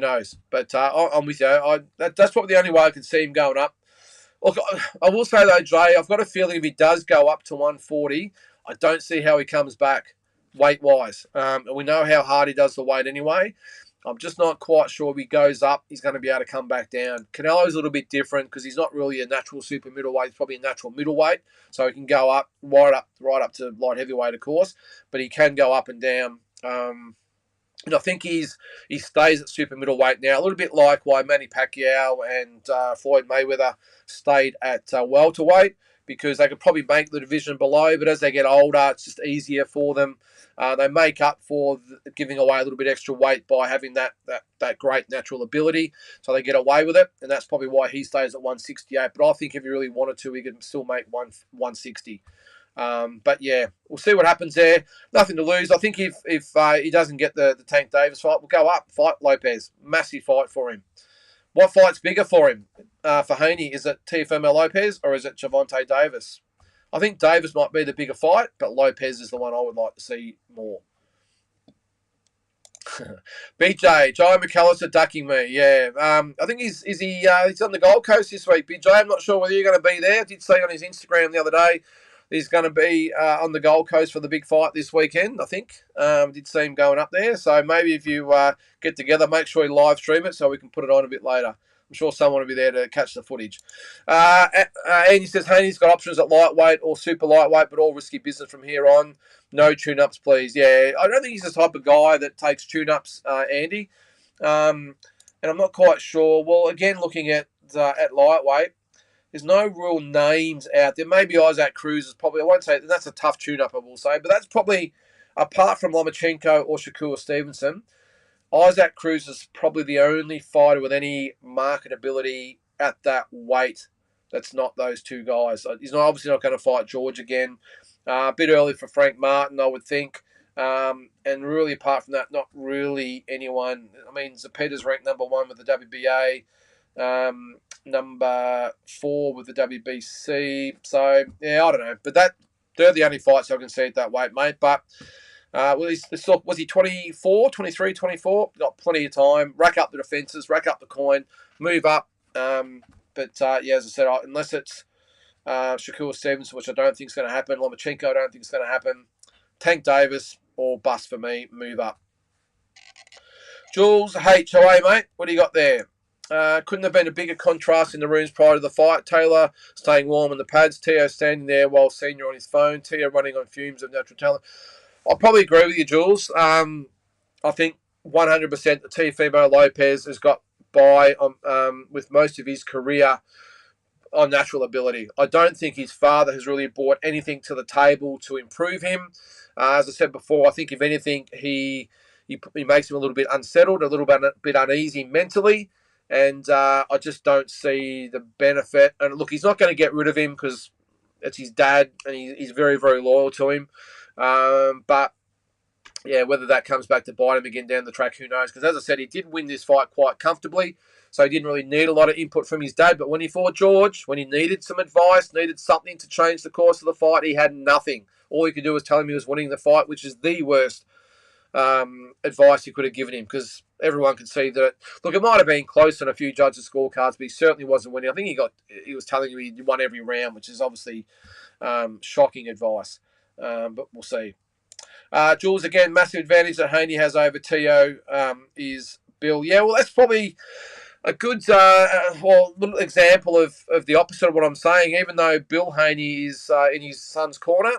knows? But I'm with you. That's probably the only way I can see him going up. Look, I will say though, Jay, I've got a feeling if he does go up to 140, I don't see how he comes back weight-wise. We know how hard he does the weight anyway. I'm just not quite sure if he goes up, he's going to be able to come back down. Canelo's a little bit different because he's not really a natural super middleweight. He's probably a natural middleweight, so he can go up right up to light heavyweight, of course, but he can go up and down. And I think he stays at super middleweight now, a little bit like why Manny Pacquiao and Floyd Mayweather stayed at welterweight, because they could probably make the division below, but as they get older, it's just easier for them. They make up for giving away a little bit extra weight by having that great natural ability, so they get away with it, and that's probably why he stays at 168. But I think if he really wanted to, he could still make 160. But yeah, we'll see what happens there. Nothing to lose. I think if he doesn't get the Tank Davis fight, we'll go up, fight Lopez. Massive fight for him. What fight's bigger for him? For Haney, is it Teofimo Lopez or is it Gervonta Davis? I think Davis might be the bigger fight, but Lopez is the one I would like to see more. BJ, Joe McAllister ducking me. Yeah, I think he's on the Gold Coast this week. BJ, I'm not sure whether you're going to be there. I did see on his Instagram the other day he's going to be on the Gold Coast for the big fight this weekend, I think. Did see him going up there. So maybe if you get together, make sure you live stream it so we can put it on a bit later. I'm sure someone will be there to catch the footage. Andy says, Haney's got options at lightweight or super lightweight, but all risky business from here on. No tune-ups, please. Yeah, I don't think he's the type of guy that takes tune-ups, Andy. And I'm not quite sure. Well, again, looking at lightweight, there's no real names out there. Maybe Isaac Cruz is probably, I won't say, that's a tough tune-up, I will say, but that's probably, apart from Lomachenko or Shakur Stevenson, Isaac Cruz is probably the only fighter with any marketability at that weight that's not those two guys. He's obviously not going to fight George again. A bit early for Frank Martin, I would think. And really, apart from that, not really anyone. I mean, Zapata's ranked number 1 with the WBA. Number 4 with the WBC. So, yeah, I don't know. But they're the only fights I can see at that weight, mate. But was he 24, 23, 24? Got plenty of time. Rack up the defences, rack up the coin, move up. As I said, unless it's Shakur Stevenson, which I don't think is going to happen. Lomachenko, I don't think it's going to happen. Tank Davis or bust for me. Move up. Jules HOA, mate. What do you got there? Couldn't have been a bigger contrast in the rooms prior to the fight. Taylor staying warm on the pads. Tio standing there while Senior on his phone. Tio running on fumes of natural talent. I'll probably agree with you, Jules. I think 100% the Teofimo Lopez has got by with most of his career on natural ability. I don't think his father has really brought anything to the table to improve him. As I said before, I think if anything, he makes him a little bit unsettled, a little bit uneasy mentally, and I just don't see the benefit. And look, he's not going to get rid of him because it's his dad, and he's very, very loyal to him. But yeah, whether that comes back to bite him again down the track, who knows? Because as I said, he did win this fight quite comfortably, so he didn't really need a lot of input from his dad. But when he fought George, when he needed some advice, needed something to change the course of the fight, he had nothing. All he could do was tell him he was winning the fight, which is the worst advice he could have given him, because everyone could see that. Look, it might have been close on a few judges' scorecards, but he certainly wasn't winning. I think he was telling you he won every round, which is obviously shocking advice. But we'll see. Jules, again, massive advantage that Haney has over Tio is Bill. Yeah, well, that's probably a good little example of the opposite of what I'm saying. Even though Bill Haney is in his son's corner,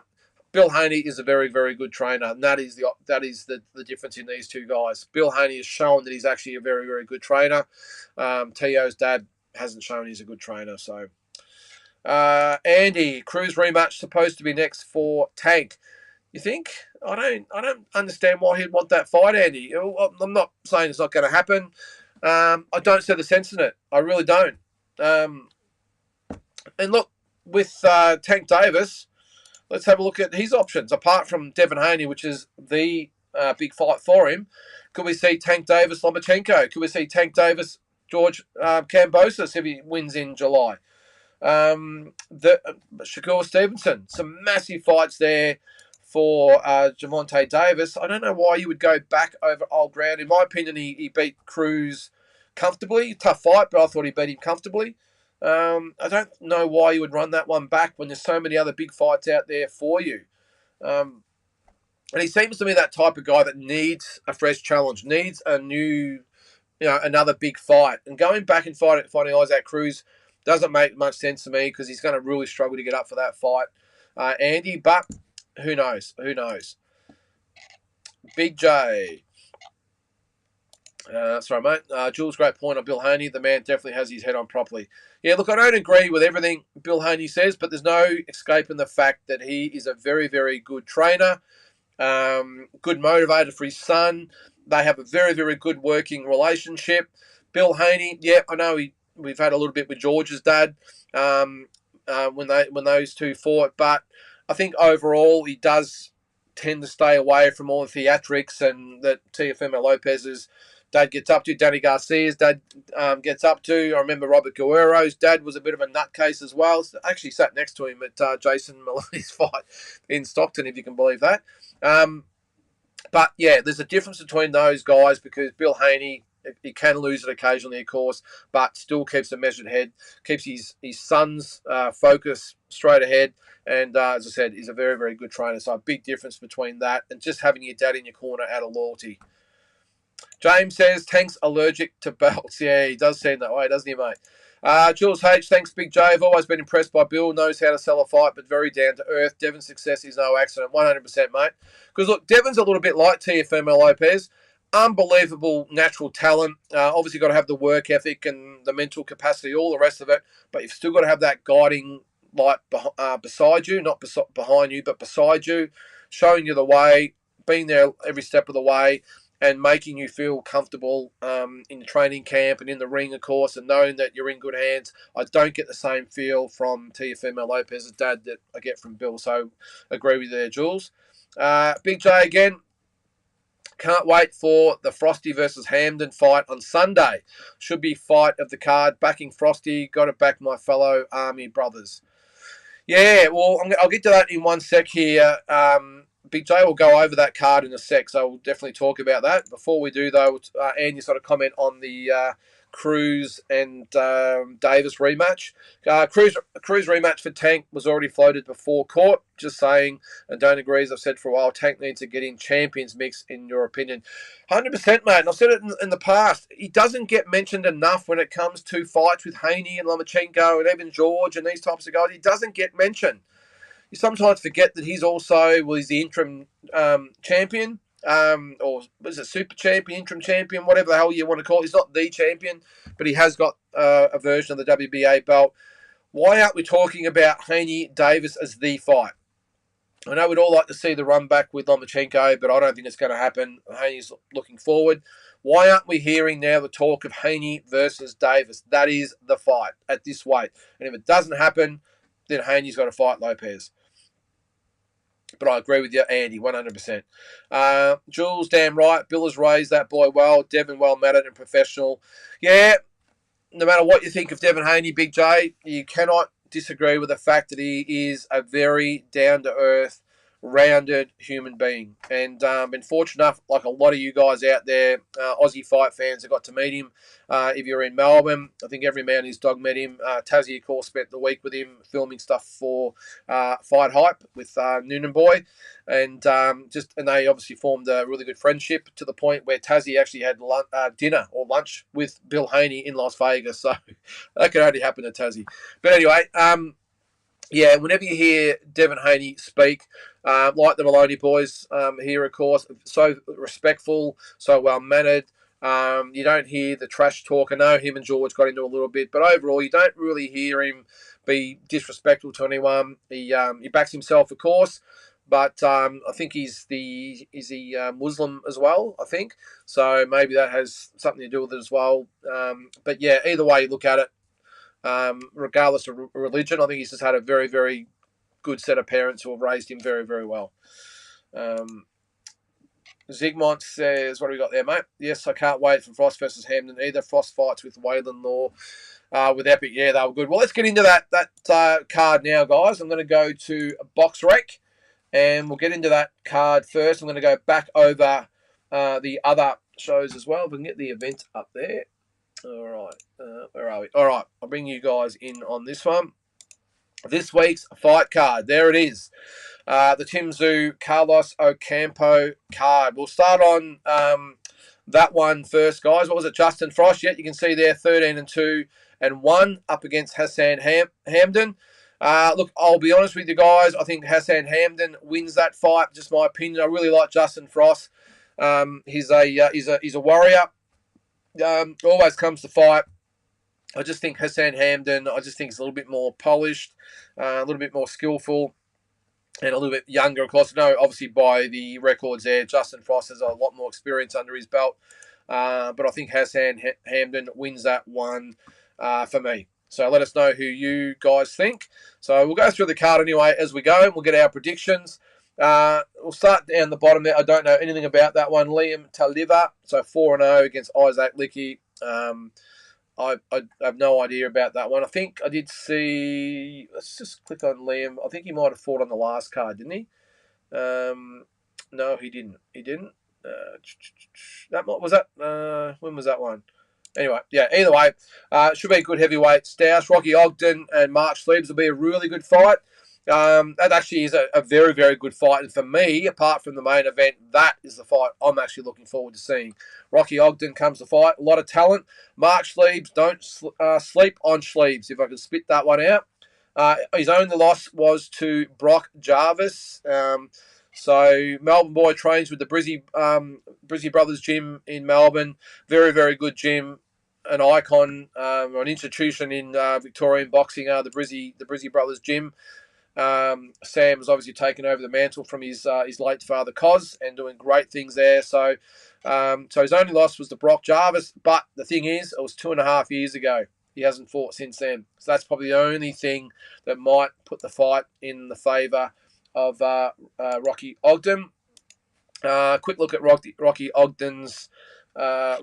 Bill Haney is a very, very good trainer, and that is the difference in these two guys. Bill Haney has shown that he's actually a very, very good trainer. Tio's dad hasn't shown he's a good trainer. So, Andy, Cruz rematch supposed to be next for Tank. You think? I don't understand why he'd want that fight, Andy. I'm not saying it's not going to happen. I don't see the sense in it. I really don't. And look, with Tank Davis, let's have a look at his options. Apart from Devin Haney, which is the big fight for him, could we see Tank Davis, Lomachenko? Could we see Tank Davis, George Kambosos if he wins in July? Shakur Stevenson. Some massive fights there for Gervonta Davis. I don't know why you would go back over old ground. In my opinion, he beat Cruz comfortably. Tough fight, but I thought he beat him comfortably. I don't know why you would run that one back when there's so many other big fights out there for you. And he seems to be that type of guy that needs a fresh challenge, needs a new, another big fight. And going back and fighting Isaac Cruz doesn't make much sense to me because he's going to really struggle to get up for that fight, Andy. But who knows? Who knows? Big J. Sorry, mate. Jules, great point on Bill Haney. The man definitely has his head on properly. Yeah, look, I don't agree with everything Bill Haney says, but there's no escaping the fact that he is a very, very good trainer, good motivator for his son. They have a very, very good working relationship. Bill Haney, yeah, I know we've had a little bit with George's dad when those two fought, but I think overall he does tend to stay away from all the theatrics and that Teofimo Lopez's dad gets up to. Danny Garcia's dad gets up to. I remember Robert Guerrero's dad was a bit of a nutcase as well. I actually sat next to him at Jason Maloney's fight in Stockton, if you can believe that. But yeah, there's a difference between those guys because Bill Haney, he can lose it occasionally, of course, but still keeps a measured head, keeps his son's focus straight ahead. And as I said, he's a very, very good trainer. So a big difference between that and just having your dad in your corner out of loyalty. James says, Tank's allergic to belts. Yeah, he does seem that way, doesn't he, mate? Jules H, thanks, Big J. I've always been impressed by Bill. Knows how to sell a fight, but very down to earth. Devin's success is no accident. 100%, mate. Because, look, Devin's a little bit like Teofimo Lopez. Unbelievable natural talent. Obviously got to have the work ethic and the mental capacity, all the rest of it. But you've still got to have that guiding light beside you, not behind you, but beside you, showing you the way, being there every step of the way, and making you feel comfortable in the training camp and in the ring, of course, and knowing that you're in good hands. I don't get the same feel from Teofimo Lopez's dad that I get from Bill. So agree with you there, Jules. Big J again. Can't wait for the Frosty versus Hamden fight on Sunday. Should be fight of the card. Backing Frosty. Got to back my fellow Army brothers. Yeah, well, I'll get to that in one sec here. Big J will go over that card in a sec, so we'll definitely talk about that. Before we do, though, Andy sort of comment on the Cruz and Davis rematch. Cruz rematch for Tank was already floated before court. Just saying, and don't agree, as I've said for a while, Tank needs to get in champions mix, in your opinion. 100%, mate. And I've said it in the past. He doesn't get mentioned enough when it comes to fights with Haney and Lomachenko and even George and these types of guys. He doesn't get mentioned. You sometimes forget that he's the interim champion, or was it super champion, interim champion, whatever the hell you want to call it. He's not the champion, but he has got a version of the WBA belt. Why aren't we talking about Haney Davis as the fight? I know we'd all like to see the run back with Lomachenko, but I don't think it's going to happen. Haney's looking forward. Why aren't we hearing now the talk of Haney versus Davis? That is the fight at this weight. And if it doesn't happen, then Haney's got to fight Lopez. But I agree with you, Andy, 100%. Jules, damn right. Bill has raised that boy well. Devin, well-mannered and professional. Yeah, no matter what you think of Devin Haney, Big J, you cannot disagree with the fact that he is a very down-to-earth, rounded human being. And been fortunate enough, like a lot of you guys out there, Aussie fight fans, have got to meet him. If you're in Melbourne, I think every man and his dog met him. Tassie, of course, spent the week with him filming stuff for Fight Hype with Noonan Boy. And they obviously formed a really good friendship to the point where Tassie actually had dinner or lunch with Bill Haney in Las Vegas. So that could only happen to Tassie. But anyway, yeah, whenever you hear Devin Haney speak, like the Maloney boys here, of course, so respectful, so well-mannered. You don't hear the trash talk. I know him and George got into a little bit, but overall, you don't really hear him be disrespectful to anyone. He backs himself, of course, but I think he's Muslim as well, I think. So maybe that has something to do with it as well. But yeah, either way you look at it, regardless of religion, I think he's just had a very, very good set of parents who have raised him very, very well. Zigmont says, what do we got there, mate? Yes, I can't wait for Frost versus Hamden. Either Frost fights with Waylon Law, with Epic. Yeah, they were good. Well, let's get into that card now, guys. I'm going to go to Box Rec, and we'll get into that card first. I'm going to go back over the other shows as well. If we can get the event up there. All right. Where are we? All right. I'll bring you guys in on this one. This week's fight card. There it is. The Tim Tszyu Carlos Ocampo card. We'll start on that one first, guys. What was it? Justin Frost. Yeah, you can see there 13-2 and 1 up against Hassan Hamden. Look, I'll be honest with you guys. I think Hassan Hamden wins that fight. Just my opinion. I really like Justin Frost. He's a warrior. Always comes to fight. I just think Hassan Hamden, I just think he's a little bit more polished, a little bit more skillful, and a little bit younger, of course. No, obviously by the records there, Justin Frost has a lot more experience under his belt. But I think Hassan Hamden wins that one for me. So let us know who you guys think. So we'll go through the card anyway as we go, and we'll get our predictions. We'll start down the bottom there. I don't know anything about that one. Liam Taliva, so 4-0 against Isaac Licky. I have no idea about that one. I think I did see. Let's just click on Liam. I think he might have fought on the last card, didn't he? No, he didn't. He didn't. That was that. When was that one? Anyway, yeah. Either way, should be a good heavyweight. Stoush, Rocky Ogden, and Mark Sleeves will be a really good fight. That actually is a very, very good fight. And for me, apart from the main event, that is the fight I'm actually looking forward to seeing. Rocky Ogden comes to fight. A lot of talent. Mark Sleeves, don't sleep on Sleeves, if I can spit that one out. His only loss was to Brock Jarvis. So Melbourne boy trains with the Brizzy Brothers Gym in Melbourne. Very, very good gym. An icon, or an institution in Victorian boxing, the Brizzy Brothers Gym. Sam has obviously taken over the mantle from his late father Cos and doing great things there. So his only loss was to Brock Jarvis. But the thing is, it was 2.5 years ago. He hasn't fought since then. So that's probably the only thing that might put the fight in the favour of Rocky Ogden. Quick look at Rocky Ogden's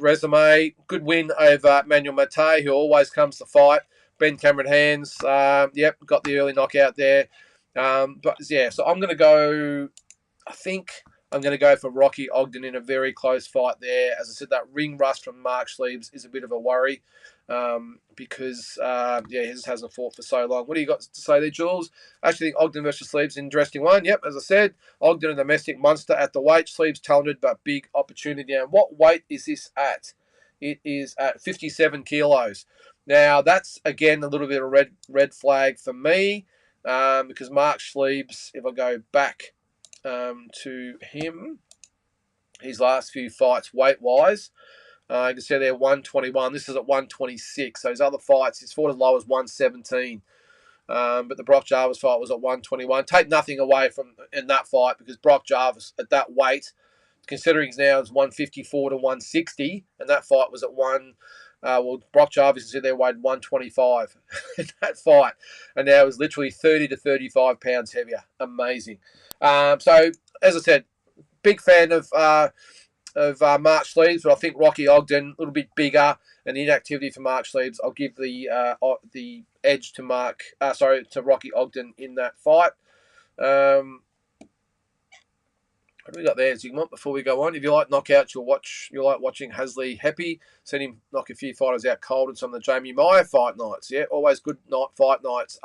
resume. Good win over Manuel Mate, who always comes to fight. Ben Cameron Hands, yep, got the early knockout there. But yeah, so I'm going to go, I think I'm going to go for Rocky Ogden in a very close fight there. As I said, that ring rust from Mark Sleeves is a bit of a worry because, he just hasn't fought for so long. What do you got to say there, Jules? I actually think Ogden versus Sleeves is an interesting one. Yep, as I said, Ogden a domestic monster at the weight. Sleeves talented but big opportunity. And what weight is this at? It is at 57 kilos. Now, that's, again, a little bit of a red flag for me because Mark Sleeves, if I go back to him, his last few fights weight-wise, you can see there 121. This is at 126. So his other fights, he's fought as low as 117. But the Brock Jarvis fight was at 121. Take nothing away from in that fight because Brock Jarvis at that weight, considering he's now is 154 to 160, and that fight was at Brock Jarvis is in there weighed 125 in that fight, and now is literally 30 to 35 pounds heavier. Amazing. So as I said, big fan of Mark Sleeves, but I think Rocky Ogden a little bit bigger, and the inactivity for Mark Sleeves, I'll give the edge to Rocky Ogden in that fight. What do we got there, Zygmunt, before we go on? If you like knockouts, you'll like watching Hasley Happy. Seen him knock a few fighters out cold in some of the Jamie Meyer fight nights. Yeah, always good fight nights.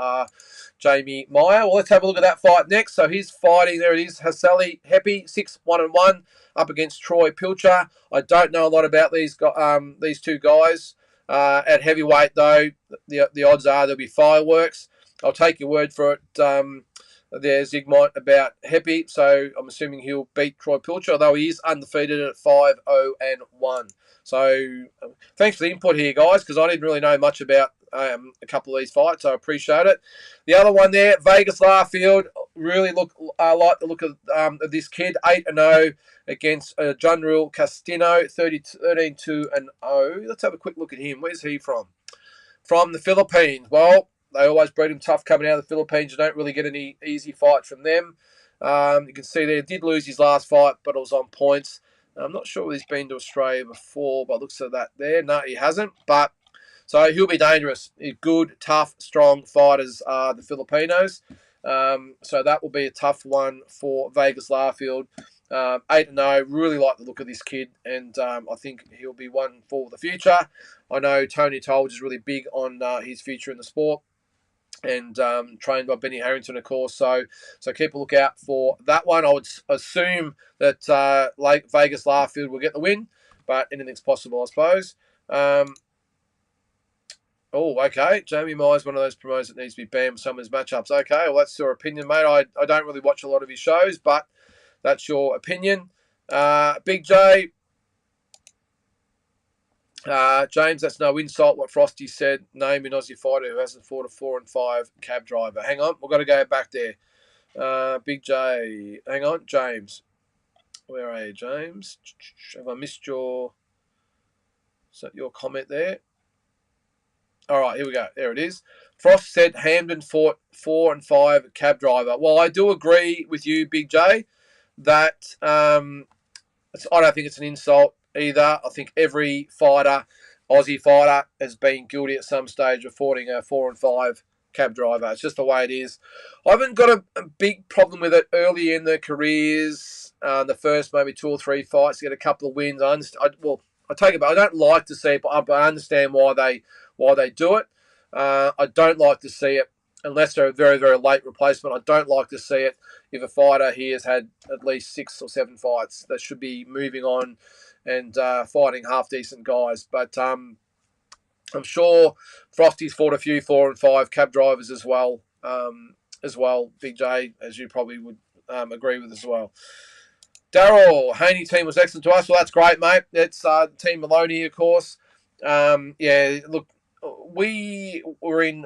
Jamie Meyer. Well, let's have a look at that fight next. So he's fighting, there it is, Hasley Happy, 6-1-1, up against Troy Pilcher. I don't know a lot about these two guys. At heavyweight, though, the odds are there'll be fireworks. I'll take your word for it. There's Zygmunt about Happy, so I'm assuming he'll beat Troy Pilcher, although he is undefeated at 5-0-1. So thanks for the input here, guys, because I didn't really know much about a couple of these fights. So I appreciate it. The other one there, Vegas Larfield, really like the look of this kid, 8-0 against Junril Castino, 13-2-0. Let's have a quick look at him. Where's he from? From the Philippines. Well, they always breed him tough coming out of the Philippines. You don't really get any easy fights from them. You can see there, he did lose his last fight, but it was on points. I'm not sure whether he's been to Australia before, but looks at that there. No, he hasn't. But so he'll be dangerous. Good, tough, strong fighters are the Filipinos. So that will be a tough one for Vegas Larfield. 8-0. Really like the look of this kid, and I think he'll be one for the future. I know Tony Tolge is really big on his future in the sport, and trained by Benny Harrington, of course. So keep a lookout for that one. I would assume that Vegas Larfield will get the win, but anything's possible, I suppose. Okay. Jamie Meyer's one of those promoters that needs to be banned with some of his matchups. Okay, well, that's your opinion, mate. I don't really watch a lot of his shows, but that's your opinion. Big J. James, that's no insult what Frosty said. Name an Aussie fighter who hasn't fought a 4-5 cab driver. Hang on, we've got to go back there. Big J. Hang on, James. Where are you, James? Have I missed your comment there? All right, here we go. There it is. Frost said Hamden fought 4-5 cab driver. Well, I do agree with you, Big J, that I don't think it's an insult either. I think every Aussie fighter, has been guilty at some stage of fighting a 4-5 cab driver. It's just the way it is. I haven't got a big problem with it early in their careers. The first maybe 2 or 3 fights, get a couple of wins. I take it, but I don't like to see it, but I understand why they do it. I don't like to see it unless they're a very, very late replacement. I don't like to see it if a fighter here has had at least 6 or 7 fights. They should be moving on and fighting half-decent guys. But I'm sure Frosty's fought a few 4-5 cab drivers as well, Big J, as you probably would agree with as well. Daryl, Haney team was excellent to us. Well, that's great, mate. It's Team Maloney, of course. Look, we were in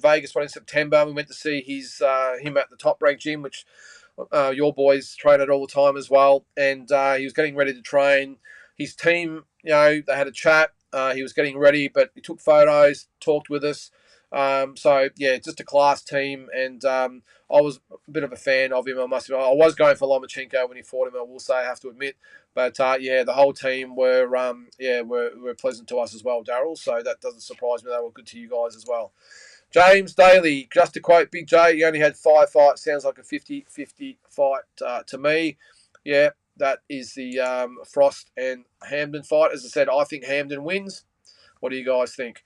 Vegas in September. We went to see him at the Top Rank Gym, which your boys train at all the time as well. And he was getting ready to train. His team, they had a chat. He was getting ready, but he took photos, talked with us. Just a class team, and I was a bit of a fan of him. I was going for Lomachenko when he fought him, I will say, I have to admit. But the whole team were pleasant to us as well, Daryl. So that doesn't surprise me. They were good to you guys as well. James Daly, just to quote Big J, he only had 5 fights. Sounds like a 50-50 fight to me. Yeah, that is the Frost and Hamden fight. As I said, I think Hamden wins. What do you guys think?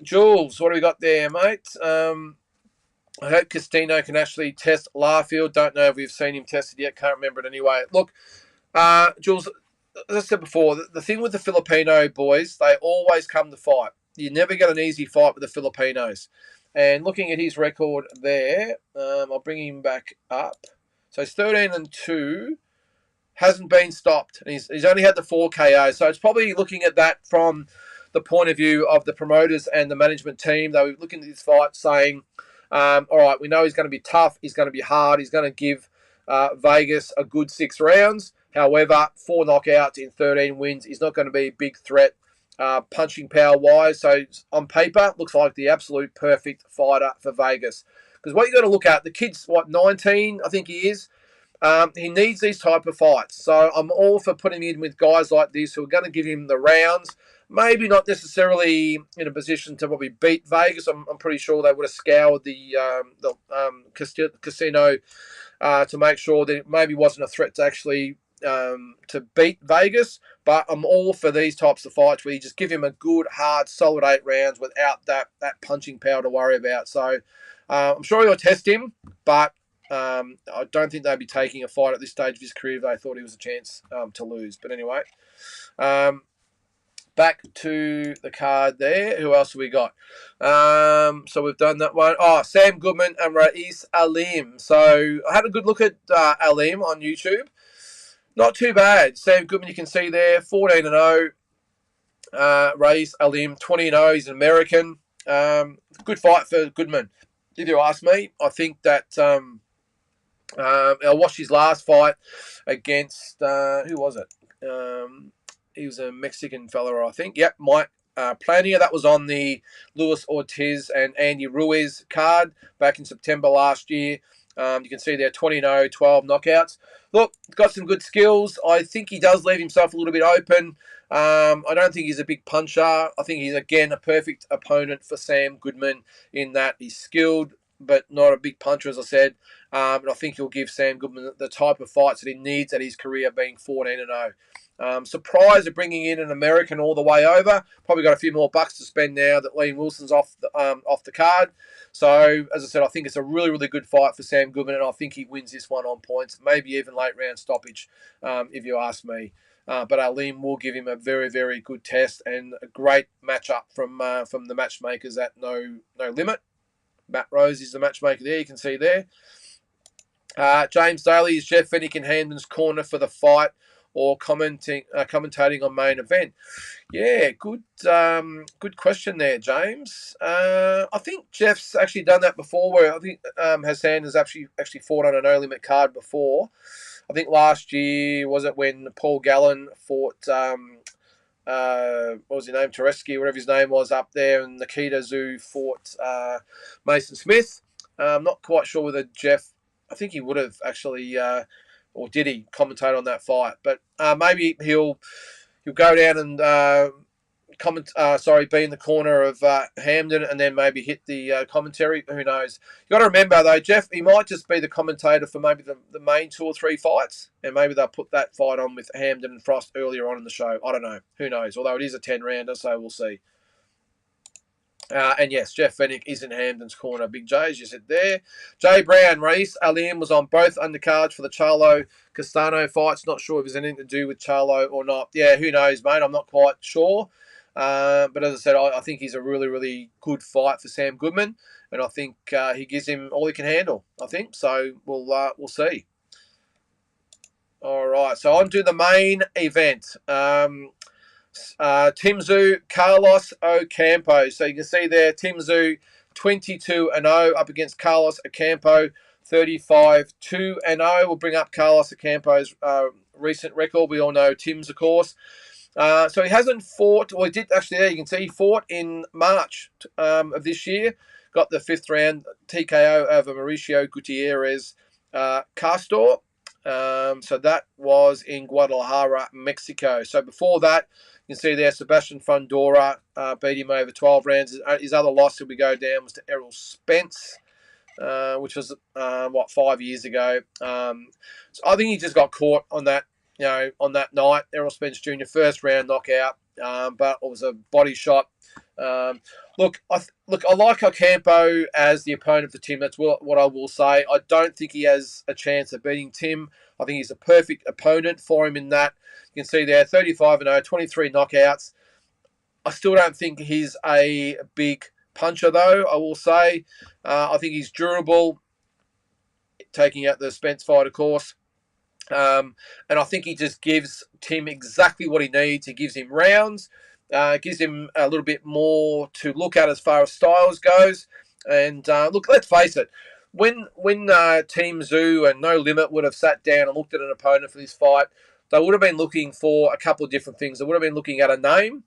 Jules, what do we got there, mate? I hope Castino can actually test Larfield. Don't know if we've seen him tested yet. Can't remember it anyway. Look, Jules, as I said before, the thing with the Filipino boys, they always come to fight. You never get an easy fight with the Filipinos. And looking at his record there, I'll bring him back up. So he's 13-2, hasn't been stopped. And he's only had the 4 KO. So it's probably looking at that from the point of view of the promoters and the management team. They were looking at this fight saying, all right, we know he's going to be tough. He's going to be hard. He's going to give Vegas a good 6 rounds. However, 4 knockouts in 13 wins. He's not going to be a big threat punching power-wise. So on paper, looks like the absolute perfect fighter for Vegas. Because what you got to look at, the kid's, 19, I think he is. He needs these type of fights. So I'm all for putting him in with guys like this who are going to give him the rounds. Maybe not necessarily in a position to probably beat Vegas. I'm pretty sure they would have scoured the casino to make sure that it maybe wasn't a threat to actually to beat Vegas. But I'm all for these types of fights where you just give him a good, hard, solid 8 rounds without that punching power to worry about. So I'm sure he'll test him, but I don't think they'd be taking a fight at this stage of his career if they thought he was a chance to lose. But anyway, back to the card there. Who else have we got? So we've done that one. Oh, Sam Goodman and Rais Alim. So I had a good look at Alim on YouTube. Not too bad. Sam Goodman, you can see there, 14-0. Rais Alim, 20-0. He's an American. Good fight for Goodman. If you ask me, I think that I watched his last fight against, who was it? He was a Mexican fella, I think. Yep, Mike Plania. That was on the Luis Ortiz and Andy Ruiz card back in September last year. You can see there 20-0, 12 knockouts. Look, got some good skills. I think he does leave himself a little bit open. I don't think he's a big puncher. I think he's, again, a perfect opponent for Sam Goodman in that he's skilled, but not a big puncher, as I said. And I think he'll give Sam Goodman the type of fights that he needs at his career, being 14-0. Surprised at bringing in an American all the way over. Probably got a few more bucks to spend now that Liam Wilson's off the card. So, as I said, I think it's a really, really good fight for Sam Goodman, and I think he wins this one on points, maybe even late round stoppage, if you ask me. But Liam will give him a very, very good test and a great matchup from the matchmakers at No Limit. Matt Rose is the matchmaker there, you can see there. James Daly is Jeff Fennick in Hamden's corner for the fight, or commentating on main event. Yeah, good question there, James. I think Jeff's actually done that before, where I think Hassan has actually fought on a no limit card before. I think last year, was it when Paul Gallen fought what was his name, Tereski, whatever his name was, up there, and Nikita Zoo fought Mason Smith. I'm not quite sure whether Jeff, I think he would have actually, or did he commentate on that fight? But maybe he'll go down and be in the corner of Hamden, and then maybe hit the commentary. Who knows? You got to remember though, Jeff, he might just be the commentator for maybe the main 2 or 3 fights, and maybe they'll put that fight on with Hamden and Frost earlier on in the show. I don't know. Who knows? Although it is a 10-rounder, so we'll see. And yes, Jeff Fennick is in Hamden's corner. Big J, as you said there. Jay Brown, Rais Alim was on both undercards for the Charlo Castano fights. Not sure if there's anything to do with Charlo or not. Yeah, who knows, mate? I'm not quite sure. But as I said, I think he's a really, really good fight for Sam Goodman, and I think he gives him all he can handle. I think so. We'll see. All right, so on to the main event. Tim Tszyu, Carlos Ocampo. So you can see there, Tim Tszyu 22-0 up against Carlos Ocampo 35-2-0. We'll bring up Carlos Ocampo's recent record. We all know Tim's, of course. So he hasn't fought, or he did actually, there you can see he fought in March of this year. Got the 5th round TKO over Mauricio Gutierrez Castor. So that was in Guadalajara, Mexico. So before that, you can see there Sebastian Fundora beat him over 12 rounds. His other loss, if we go down, was to Errol Spence. which was 5 years ago. So I think he just got caught on that, on that night. Errol Spence Jr. first round knockout, but it was a body shot. Look, I like Ocampo as the opponent for Tim. That's what I will say. I don't think he has a chance of beating Tim. I think he's a perfect opponent for him in that. You can see there, 35-0, 23 knockouts. I still don't think he's a big puncher, though, I will say. I think he's durable, taking out the Spence fight, of course. And I think he just gives Tim exactly what he needs. He gives him rounds, gives him a little bit more to look at as far as styles goes. And look, let's face it, when Team Zoo and No Limit would have sat down and looked at an opponent for this fight, they would have been looking for a couple of different things. They would have been looking at a name,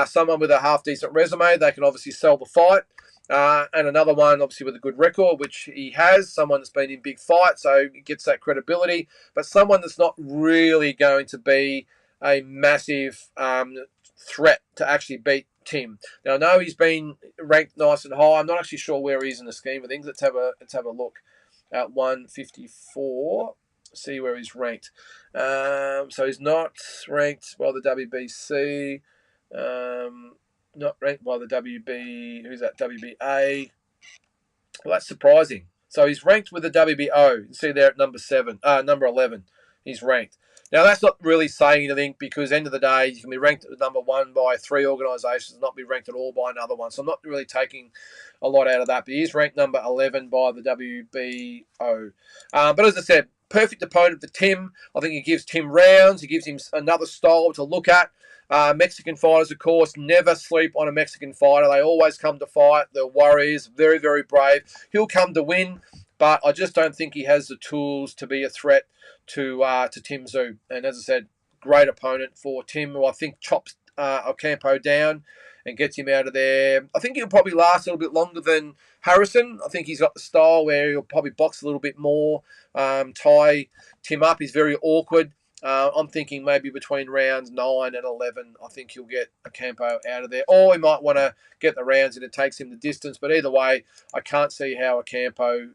someone with a half-decent resume. They can obviously sell the fight. And another one, obviously, with a good record, which he has. Someone that's been in big fights, so he gets that credibility. But someone that's not really going to be a massive threat to actually beat Tim. Now, I know he's been ranked nice and high. I'm not actually sure where he is in the scheme of things. Let's have a look at 154. See where he's ranked. So he's not ranked by the WBC. Not ranked by the WB. Who's that? WBA. Well, that's surprising. So he's ranked with the WBO. You see there at number 11. He's ranked. Now, that's not really saying anything because, end of the day, you can be ranked at number 1 by 3 organisations, not be ranked at all by another one. So I'm not really taking a lot out of that. But he is ranked number 11 by the WBO. But as I said, perfect opponent for Tim. I think he gives Tim rounds. He gives him another style to look at. Mexican fighters, of course, never sleep on a Mexican fighter. They always come to fight. They're warriors, very, very brave. He'll come to win, but I just don't think he has the tools to be a threat to Tim Tszyu. And as I said, great opponent for Tim, who I think chops Ocampo down and gets him out of there. I think he'll probably last a little bit longer than Harrison. I think he's got the style where he'll probably box a little bit more, tie Tim up. He's very awkward. I'm thinking maybe between rounds 9 and 11, I think he'll get Ocampo out of there. Or he might want to get the rounds and it takes him the distance. But either way, I can't see how Ocampo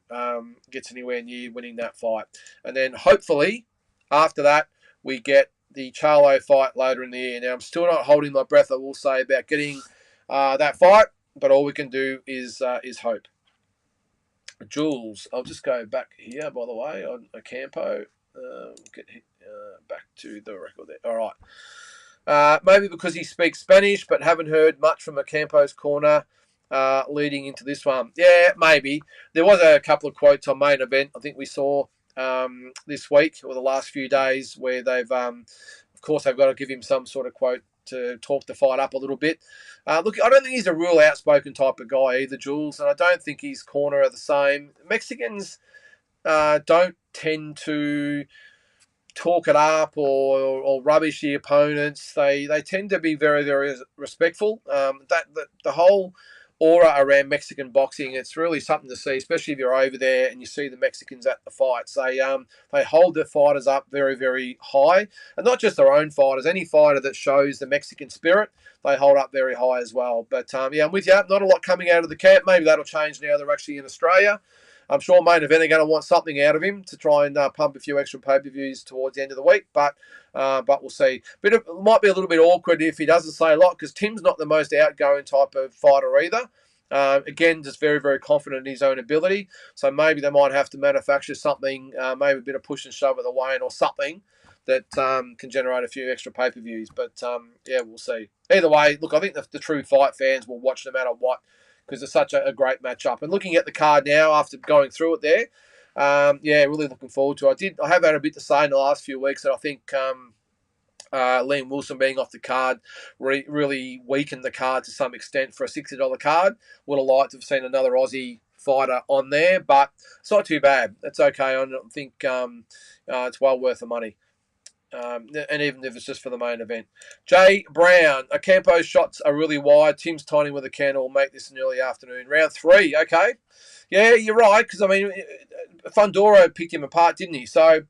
gets anywhere near winning that fight. And then hopefully, after that, we get the Charlo fight later in the year. Now, I'm still not holding my breath, I will say, about getting that fight. But all we can do is hope. Jules, I'll just go back here, by the way, on Ocampo. Get back to the record there. All right. Maybe because he speaks Spanish, but haven't heard much from Ocampo's corner leading into this one. Yeah, maybe. There was a couple of quotes on Main Event I think we saw this week or the last few days where they've, of course, they've got to give him some sort of quote to talk the fight up a little bit. Look, I don't think he's a real outspoken type of guy either, Jules, and I don't think his corner are the same. Mexicans don't tend to talk it up or rubbish the opponents. They tend to be very, very respectful. The whole aura around Mexican boxing, it's really something to see, especially if you're over there and you see the Mexicans at the fights. They hold their fighters up very, very high, and not just their own fighters. Any fighter that shows the Mexican spirit, they hold up very high as well. But yeah, I'm with you. Not a lot coming out of the camp. Maybe that'll change now they're actually in Australia. I'm sure Main Event are going to want something out of him to try and pump a few extra pay-per-views towards the end of the week, but we'll see. But it might be a little bit awkward if he doesn't say a lot because Tim's not the most outgoing type of fighter either. Again, just very, very confident in his own ability. So maybe they might have to manufacture something, maybe a bit of push and shove at the weigh-in or something that can generate a few extra pay-per-views. But yeah, we'll see. Either way, look, I think the true fight fans will watch no matter what, because it's such a great matchup. And looking at the card now after going through it there, yeah, really looking forward to it. I have had a bit to say in the last few weeks that I think Liam Wilson being off the card really weakened the card to some extent for a $60 card. Would have liked to have seen another Aussie fighter on there, but it's not too bad. It's okay. I think it's well worth the money. And even if it's just for the main event. Jay Brown, Ocampo's shots are really wide. Tim's tiny with a candle will make this an early afternoon. Round 3, okay. Yeah, you're right, because, I mean, Fundora picked him apart, didn't he? So,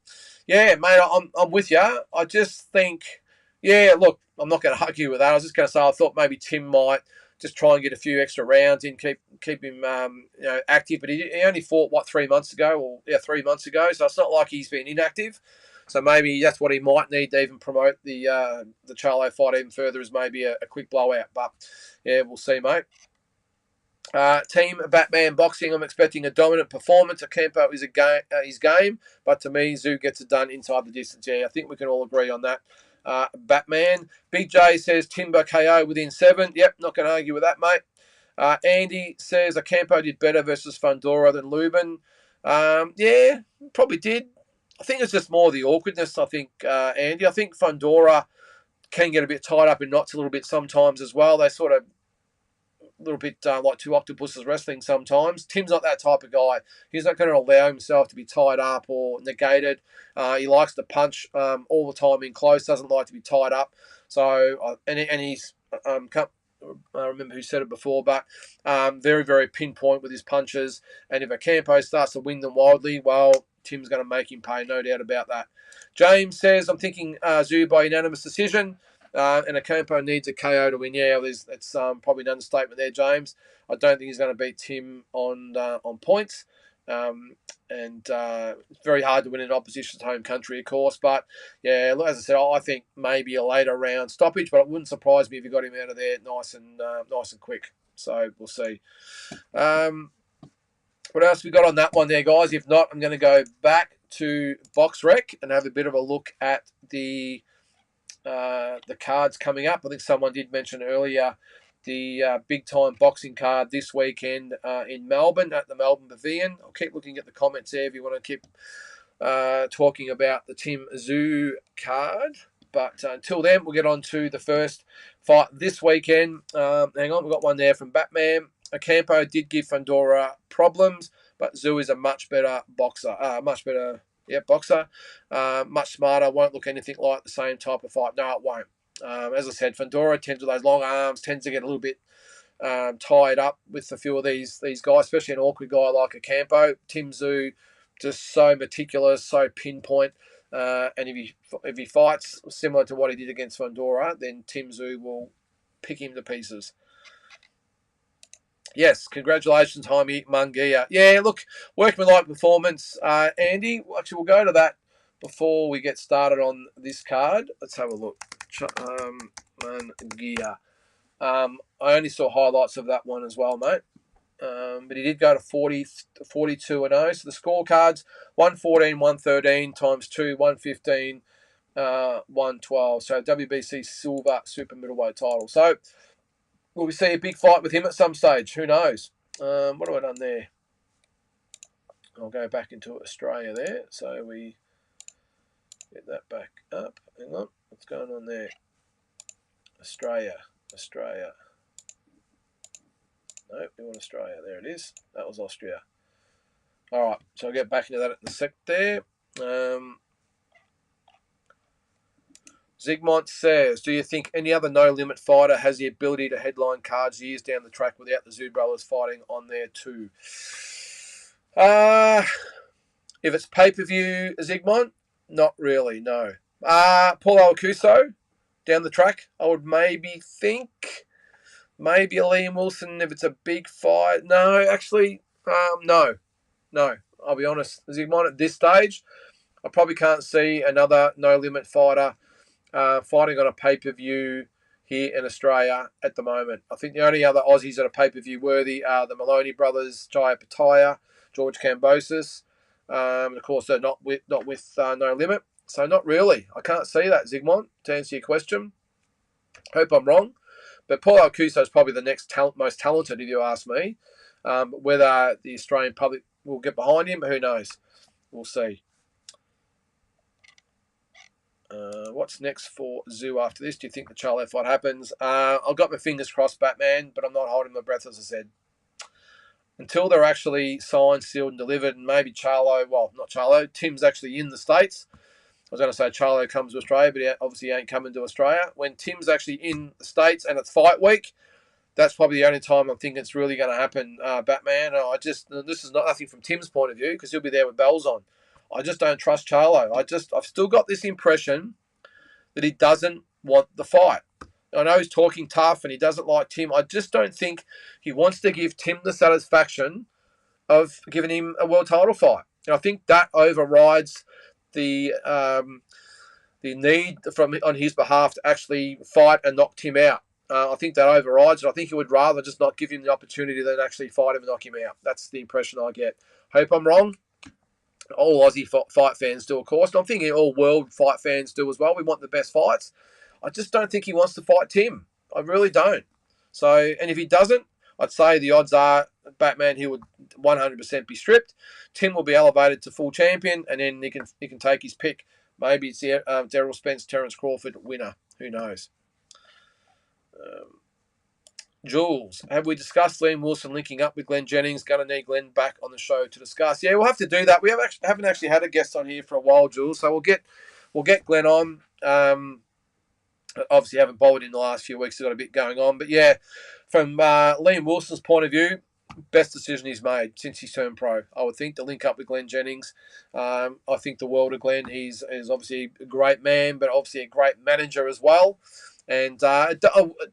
yeah, mate, I'm with you. I just think, yeah, look, I'm not going to argue with that. I was just going to say I thought maybe Tim might just try and get a few extra rounds in, keep him active. But he only fought 3 months ago, 3 months ago, so it's not like he's been inactive. So maybe that's what he might need to even promote the Charlo fight even further, is maybe a quick blowout. But yeah, we'll see, mate. Team Batman Boxing, I'm expecting a dominant performance. Ocampo is his game, but to me, Zoo gets it done inside the distance. Yeah, I think we can all agree on that. Batman. Big J says Timber KO within 7. Yep, not going to argue with that, mate. Andy says Ocampo did better versus Fundora than Lubin. Yeah, probably did. I think it's just more the awkwardness, I think, Andy. I think Fundora can get a bit tied up in knots a little bit sometimes as well. They sort of a little bit like two octopuses wrestling sometimes. Tim's not that type of guy. He's not going to allow himself to be tied up or negated. He likes to punch all the time in close, doesn't like to be tied up. So, and he's, I remember who said it before, but very, very pinpoint with his punches. And if Ocampo starts to wing them wildly, well, Tim's going to make him pay, no doubt about that. James says, I'm thinking Zoo by unanimous decision. And Ocampo needs a KO to win. Yeah, it's probably an understatement there, James. I don't think he's going to beat Tim on points. And it's very hard to win in opposition's home country, of course. But, yeah, as I said, I think maybe a later round stoppage, but it wouldn't surprise me if you got him out of there nice and quick. So we'll see. What else we got on that one there, guys? If not, I'm going to go back to BoxRec and have a bit of a look at the cards coming up. I think someone did mention earlier the big-time boxing card this weekend in Melbourne at the Melbourne Pavilion. I'll keep looking at the comments there if you want to keep talking about the Tim Zoo card. But until then, we'll get on to the first fight this weekend. Hang on, we've got one there from Batman. Ocampo did give Fundora problems, but Zoo is a much better boxer. Boxer. Much smarter. Won't look anything like the same type of fight. No, it won't. As I said, Fundora tends with those long arms, tends to get a little bit tied up with a few of these guys, especially an awkward guy like Ocampo. Tim Zoo, just so meticulous, so pinpoint. And if he fights similar to what he did against Fundora, then Tim Zoo will pick him to pieces. Yes, congratulations, Jaime Munguia. Yeah, look, workmanlike performance, Andy. Actually, we'll go to that before we get started on this card. Let's have a look. Munguia. I only saw highlights of that one as well, mate. But he did go to 42-0. So the scorecards, 114, 113 times 2, 115, 112. So WBC Silver Super Middleweight title. So will we see a big fight with him at some stage? Who knows? What have I done there? I'll go back into Australia there. So we get that back up. Hang on. What's going on there? Australia. No, we want Australia. There it is. That was Austria. All right. So I'll get back into that in a sec there. Zygmunt says, do you think any other no-limit fighter has the ability to headline cards years down the track without the Zoo brothers fighting on there too? If it's pay-per-view, Zygmunt, not really, no. Paulo Alcuso, down the track, I would maybe think. Maybe a Liam Wilson if it's a big fight. No, actually, no. I'll be honest. Zygmunt, at this stage, I probably can't see another no-limit fighter fighting on a pay-per-view here in Australia at the moment. I think the only other Aussies that are pay-per-view worthy are the Maloney brothers, Jaya Pataya, George Kambosos. Of course, they're not with No Limit. So not really. I can't see that, Zygmunt, to answer your question. Hope I'm wrong. But Paulo Alcuso is probably the next most talented, if you ask me. Whether the Australian public will get behind him, who knows? We'll see. What's next for Zoo after this? Do you think the Charlo fight happens? I've got my fingers crossed, Batman, but I'm not holding my breath, as I said. Until they're actually signed, sealed, and delivered, and maybe not Charlo, Tim's actually in the States. I was going to say Charlo comes to Australia, but he obviously ain't coming to Australia. When Tim's actually in the States and it's fight week, that's probably the only time I think it's really going to happen, Batman. This is not nothing from Tim's point of view, because he'll be there with bells on. I just don't trust Charlo. I've still got this impression that he doesn't want the fight. I know he's talking tough and he doesn't like Tim. I just don't think he wants to give Tim the satisfaction of giving him a world title fight. And I think that overrides the need from on his behalf to actually fight and knock Tim out. I think that overrides it. I think he would rather just not give him the opportunity than actually fight him and knock him out. That's the impression I get. Hope I'm wrong. All Aussie fight fans do, of course. And I'm thinking all world fight fans do as well. We want the best fights. I just don't think he wants to fight Tim. I really don't. So, and if he doesn't, I'd say the odds are Batman he would 100% be stripped. Tim will be elevated to full champion, and then he can take his pick. Maybe it's the Daryl Spence, Terence Crawford winner. Who knows? Jules, have we discussed Liam Wilson linking up with Glenn Jennings? Going to need Glenn back on the show to discuss. Yeah, we'll have to do that. We haven't actually had a guest on here for a while, Jules. So we'll get Glenn on. Obviously, haven't bowled in the last few weeks. He's got a bit going on, but yeah, from Liam Wilson's point of view, best decision he's made since he's turned pro. I would think to link up with Glenn Jennings. I think the world of Glenn. He's obviously a great man, but obviously a great manager as well. And it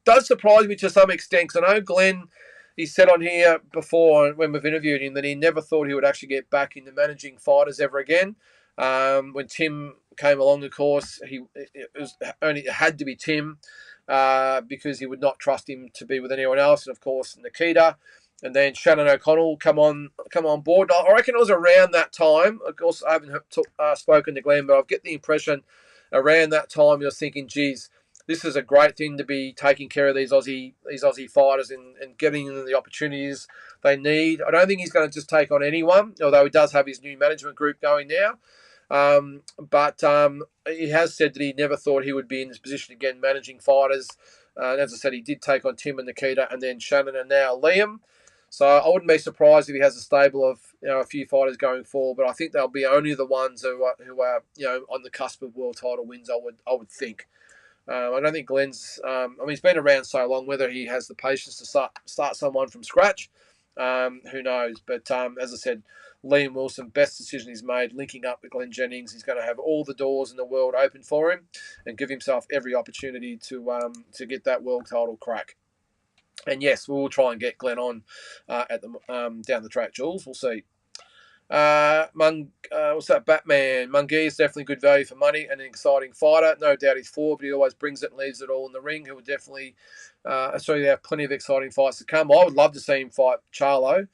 does surprise me to some extent, because I know Glenn, he said on here before when we've interviewed him that he never thought he would actually get back into managing fighters ever again. When Tim came along, of course, it had to be Tim because he would not trust him to be with anyone else. And, of course, Nikita. And then Shannon O'Connell come on board. I reckon it was around that time. Of course, I haven't spoken to Glenn, but I get the impression around that time he was thinking, geez, this is a great thing to be taking care of these Aussie fighters and getting them the opportunities they need. I don't think he's going to just take on anyone, although he does have his new management group going now. But he has said that he never thought he would be in this position again, managing fighters. And as I said, he did take on Tim and Nikita, and then Shannon, and now Liam. So I wouldn't be surprised if he has a stable of a few fighters going forward. But I think they'll be only the ones who are on the cusp of world title wins. I would think. I don't think Glenn's. He's been around so long. Whether he has the patience to start someone from scratch, who knows? But as I said, Liam Wilson, best decision he's made, linking up with Glenn Jennings. He's going to have all the doors in the world open for him, and give himself every opportunity to get that world title crack. And yes, we'll try and get Glenn on at the down the track, Jules. We'll see. What's that? Batman. Munguia is definitely good value for money and an exciting fighter. No doubt he's forward, but he always brings it and leaves it all in the ring. He would definitely, they have plenty of exciting fights to come. I would love to see him fight Charlo.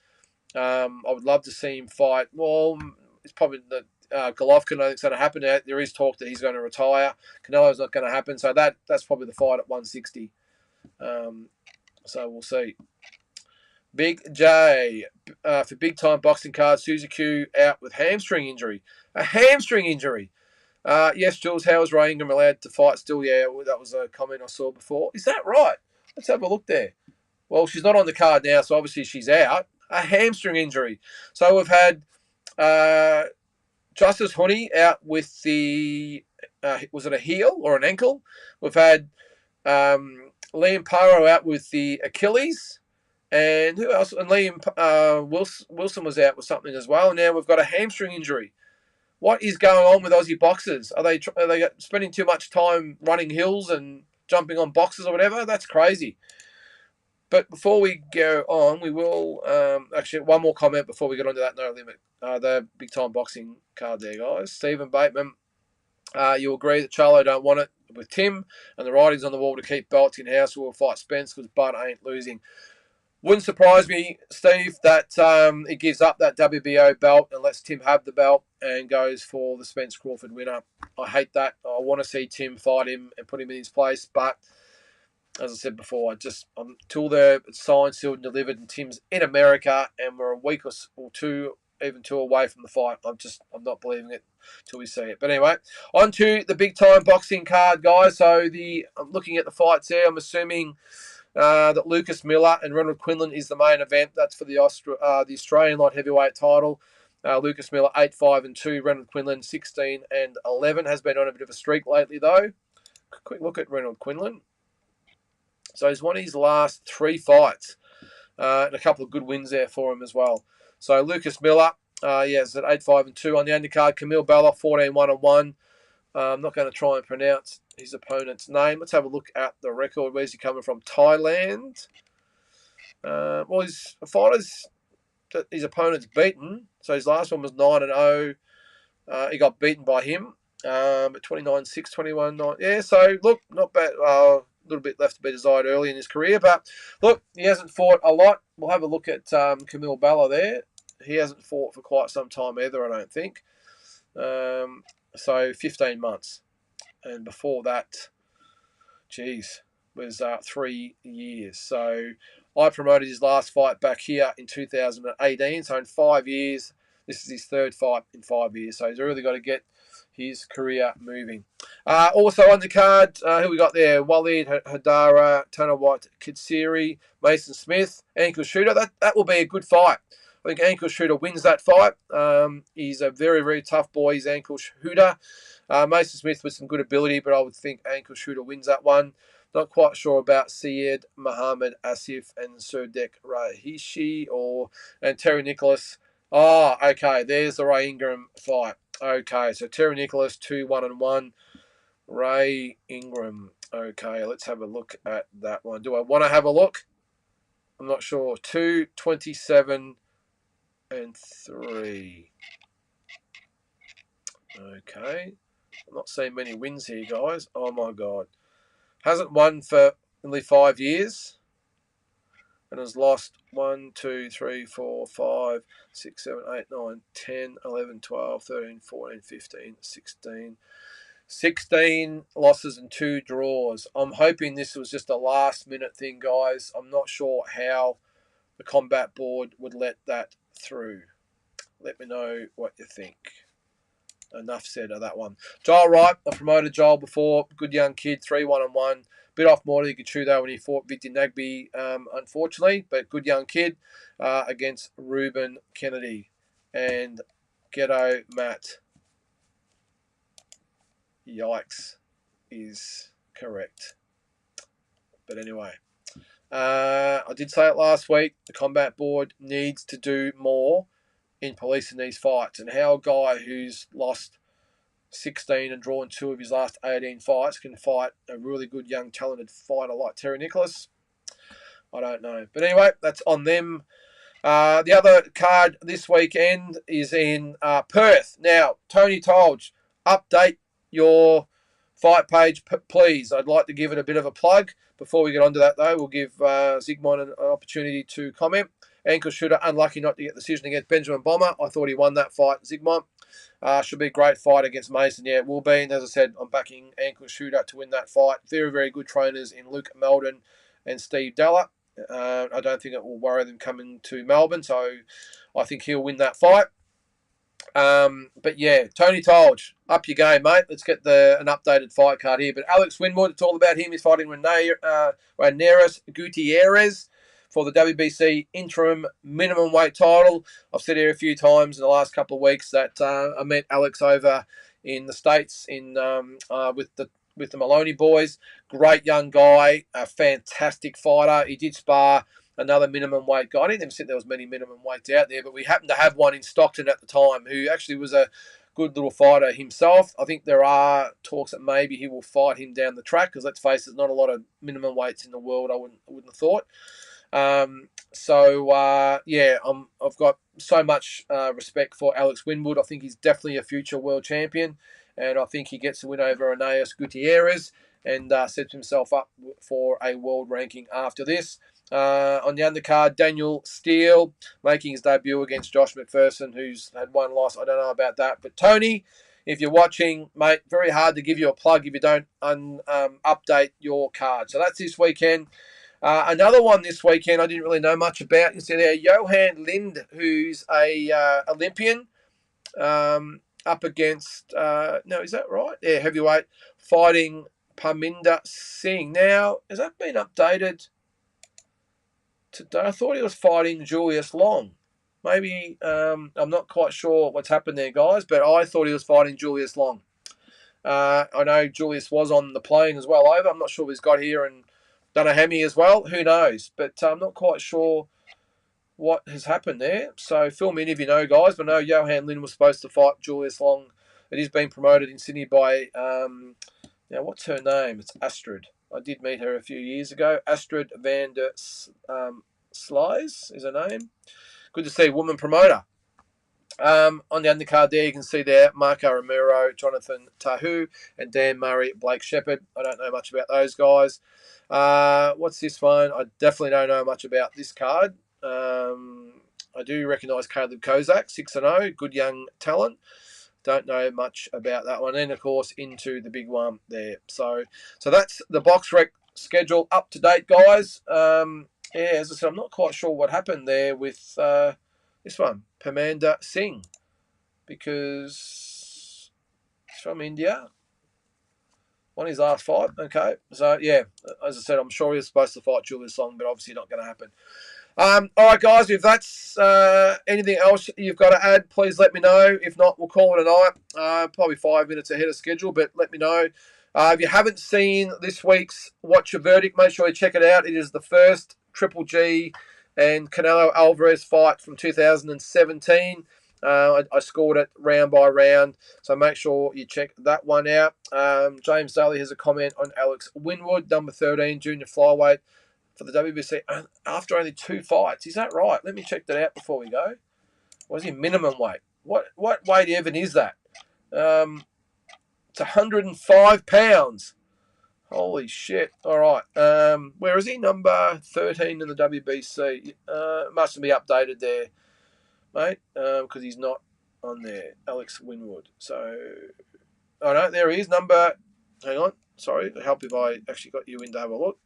I would love to see him fight. Well, it's probably the Golovkin. I think it's going to happen. There is talk that he's going to retire. Canelo's not going to happen. So that's probably the fight at 160. So we'll see. Big J, for big-time boxing cards, Suzuki out with hamstring injury. A hamstring injury. Yes, Jules, how is Ray Ingram allowed to fight still? Yeah, that was a comment I saw before. Is that right? Let's have a look there. Well, she's not on the card now, so obviously she's out. A hamstring injury. So we've had Justice Honey out with the, was it a heel or an ankle? We've had Liam Paro out with the Achilles. And who else? And Liam Wilson was out with something as well. Now we've got a hamstring injury. What is going on with Aussie boxers? Are they spending too much time running hills and jumping on boxes or whatever? That's crazy. But before we go on, we will actually one more comment before we get onto that no limit. The big time boxing card there, guys. Stephen Bateman, you agree that Charlo don't want it with Tim, and the writing's on the wall to keep belts in house. We'll fight Spence because Bud ain't losing. Wouldn't surprise me, Steve, that he gives up that WBO belt and lets Tim have the belt and goes for the Spence Crawford winner. I hate that. I want to see Tim fight him and put him in his place. But as I said before, until they're signed, sealed, and delivered, and Tim's in America and we're a week or two, even two away from the fight, I'm not believing it till we see it. But anyway, on to the big time boxing card, guys. So I'm looking at the fights there. I'm assuming that Lucas Miller and Ronald Quinlan is the main event. That's for the Australian light heavyweight title. Lucas Miller 8-5-2, Ronald Quinlan 16-11. Has been on a bit of a streak lately though. Quick look at Ronald Quinlan. So he's won his last 3 fights, and a couple of good wins there for him as well. So Lucas Miller, is at 8-5-2 on the undercard. Camille Bella 14-1-1. I'm not going to try and pronounce his opponent's name. Let's have a look at the record. Where's he coming from? Thailand. Well, his fighters that his opponent's beaten. So his last one was 9-0. He got beaten by him. At 29-6, 21-9. Yeah, so look, not bad. A little bit left to be desired early in his career. But look, he hasn't fought a lot. We'll have a look at Camille Balla there. He hasn't fought for quite some time either, I don't think. So 15 months. And before that, was 3 years. So I promoted his last fight back here in 2018. So in 5 years, this is his third fight in 5 years. So he's really got to get his career moving. Also on the card, who we got there? Walid Hadara, Tanner White, Kitsiri, Mason Smith, Ankle Shooter. That will be a good fight. I think Ankle Shooter wins that fight. He's a very, very tough boy. He's Ankle Shooter. Mason Smith with some good ability, but I would think Ankle Shooter wins that one. Not quite sure about Syed Muhammad Asif and Surdek Rahishi and Terry Nicholas. Oh, okay. There's the Ray Ingram fight. Okay, so Terry Nicholas 2-1-1. Ray Ingram. Okay, let's have a look at that one. Do I want to have a look? I'm not sure. 2-27-3. Okay. I'm not seeing many wins here, guys. Oh my God. Hasn't won for nearly 5 years. And has lost 1, 2, 3, 4, 5, 6, 7, 8, 9, 10, 11, 12, 13, 14, 15, 16. 16 losses and 2 draws. I'm hoping this was just a last minute thing, guys. I'm not sure how the combat board would let that through. Let me know what you think. Enough said of that one. Joel Wright, I promoted Joel before. Good young kid, 3-1-1. Bit off more than he could chew though when he fought Victor Nagby, unfortunately. But good young kid against Ruben Kennedy. And Ghetto Matt. Yikes is correct. But anyway, I did say it last week. The combat board needs to do more in policing these fights. And how a guy who's lost 16 and drawn 2 of his last 18 fights can fight a really good young talented fighter like Terry Nicholas, I don't know. But anyway, that's on them. The other card this weekend is in Perth. Now, Tony Tolge, update your fight page, please. I'd like to give it a bit of a plug. Before we get on to that, though, we'll give Zygmunt an opportunity to comment. Ankle Shooter, unlucky not to get the decision against Benjamin Bomber. I thought he won that fight. Zygmunt should be a great fight against Mason. Yeah, it will be. And as I said, I'm backing Ankle Shooter to win that fight. Very, very good trainers in Luke Meldon and Steve Della. I don't think it will worry them coming to Melbourne. So I think he'll win that fight. But yeah, Tony Tolge, up your game, mate. Let's get an updated fight card here. But Alex Winwood, it's all about him. He's fighting Raneris Gutierrez for the WBC interim minimum weight title. I've said here a few times in the last couple of weeks that I met Alex over in the States with the Maloney boys. Great young guy, a fantastic fighter. He did spar another minimum weight guy. I didn't even think there was many minimum weights out there, but we happened to have one in Stockton at the time who actually was a good little fighter himself. I think there are talks that maybe he will fight him down the track because let's face it, there's not a lot of minimum weights in the world. I wouldn't have thought. I've got so much respect for Alex Winwood. I think he's definitely a future world champion, and I think he gets the win over Raneris Gutierrez and sets himself up for a world ranking after this. On the undercard, Daniel Steele making his debut against Josh McPherson, who's had one loss. I don't know about that. But Tony, if you're watching, mate, very hard to give you a plug if you don't update your card. So that's this weekend. Another one this weekend I didn't really know much about. You see there, Johan Lind, who's a Olympian, up against, is that right? Yeah, heavyweight, fighting Parminder Singh. Now, has that been updated today? I thought he was fighting Julius Long. Maybe, I'm not quite sure what's happened there, guys, but I thought he was fighting Julius Long. I know Julius was on the plane as well over. I'm not sure if he's got here and done a hemi as well. Who knows? But I'm not quite sure what has happened there. So fill me in if you know, guys. But I know Johan Lind was supposed to fight Julius Long It is being promoted in Sydney by, now what's her name? It's Astrid. I did meet her a few years ago. Astrid van der Slies is her name. Good to see a woman promoter. On the undercard there, you can see there Marco Romero, Jonathan Tahu, and Dan Murray, Blake Shepherd. I don't know much about those guys. What's this one? I definitely don't know much about this card. I do recognise Caleb Kozak, 6-0, good young talent. Don't know much about that one. And, of course, into the big one there. So that's the box rec schedule up to date, guys. As I said, I'm not quite sure what happened there with this one, Parminder Singh, because it's from India. Won his last fight. Okay. So, yeah, as I said, I'm sure he was supposed to fight Julius Long, but obviously not going to happen. All right, guys, if that's anything else you've got to add, please let me know. If not, we'll call it a night. Probably 5 minutes ahead of schedule, but let me know. If you haven't seen this week's Watch Your Verdict, make sure you check it out. It is the first Triple G and Canelo Alvarez fight from 2017. I scored it round by round, so make sure you check that one out. James Daly has a comment on Alex Winwood, number 13, junior flyweight for the WBC after only 2 fights. Is that right? Let me check that out before we go. What is he minimum weight? What weight even is that? It's 105 pounds. Holy shit. All right. Where is he? Number 13 in the WBC. Mustn't be updated there, mate, because he's not on there. Alex Winwood. So, oh no, there he is. Hang on. Sorry. It'll help if I actually got you in to have a look.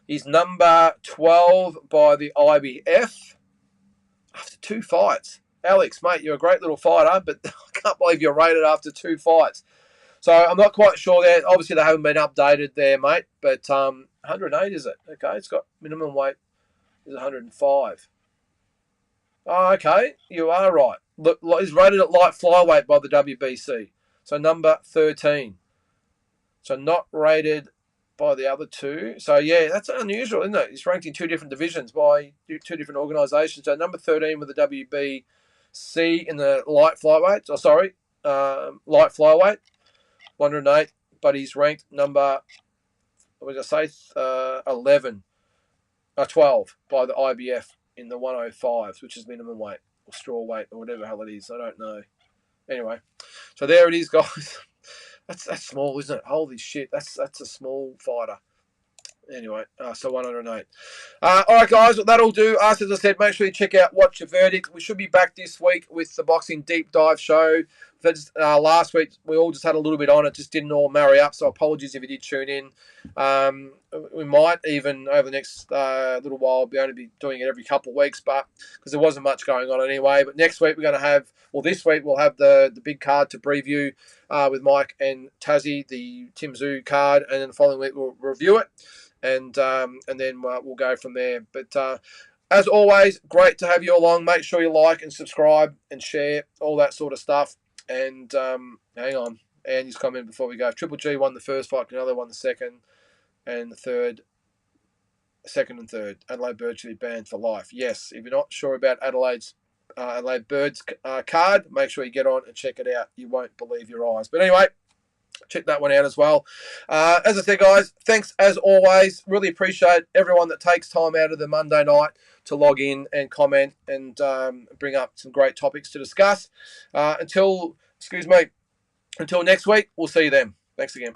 He's number 12 by the IBF after 2 fights. Alex, mate, you're a great little fighter, but I can't believe you're rated after 2 fights. So I'm not quite sure there. Obviously, they haven't been updated there, mate. But 108 is it? Okay, it's got minimum weight is 105. Oh, okay, you are right. Look, he's rated at light flyweight by the WBC. So number 13. So not rated by the other 2. So, yeah, that's unusual, isn't it? He's ranked in 2 different divisions by 2 different organisations. So number 13 with the WBC in the light flyweight. Light flyweight. 108, but he's ranked number, 11, 12 by the IBF in the 105s, which is minimum weight or straw weight or whatever the hell it is. I don't know. Anyway, so there it is, guys. That's small, isn't it? Holy shit, that's a small fighter. Anyway, so 108. All right, guys, that'll do us. As I said, make sure you check out Watch Your Verdict. We should be back this week with the Boxing Deep Dive show. Last week, we all just had a little bit on. It just didn't all marry up, so apologies if you did tune in. We might even, over the next little while, be able to be doing it every couple of weeks, but because there wasn't much going on anyway. But next week, this week, we'll have the big card to preview with Mike and Tassie, the Tim Tszyu card, and then the following week, we'll review it. And then we'll go from there. But as always, great to have you along. Make sure you like and subscribe and share, all that sort of stuff. And hang on, Andy's comment before we go. Triple G won the first fight, Canelo won the second, and the second and third. Adelaide Bird should be banned for life. Yes, if you're not sure about Adelaide Bird's card, make sure you get on and check it out. You won't believe your eyes. But anyway, check that one out as well. As I said, guys, thanks as always. Really appreciate everyone that takes time out of the Monday night to log in and comment and bring up some great topics to discuss. Until next week, we'll see you then. Thanks again.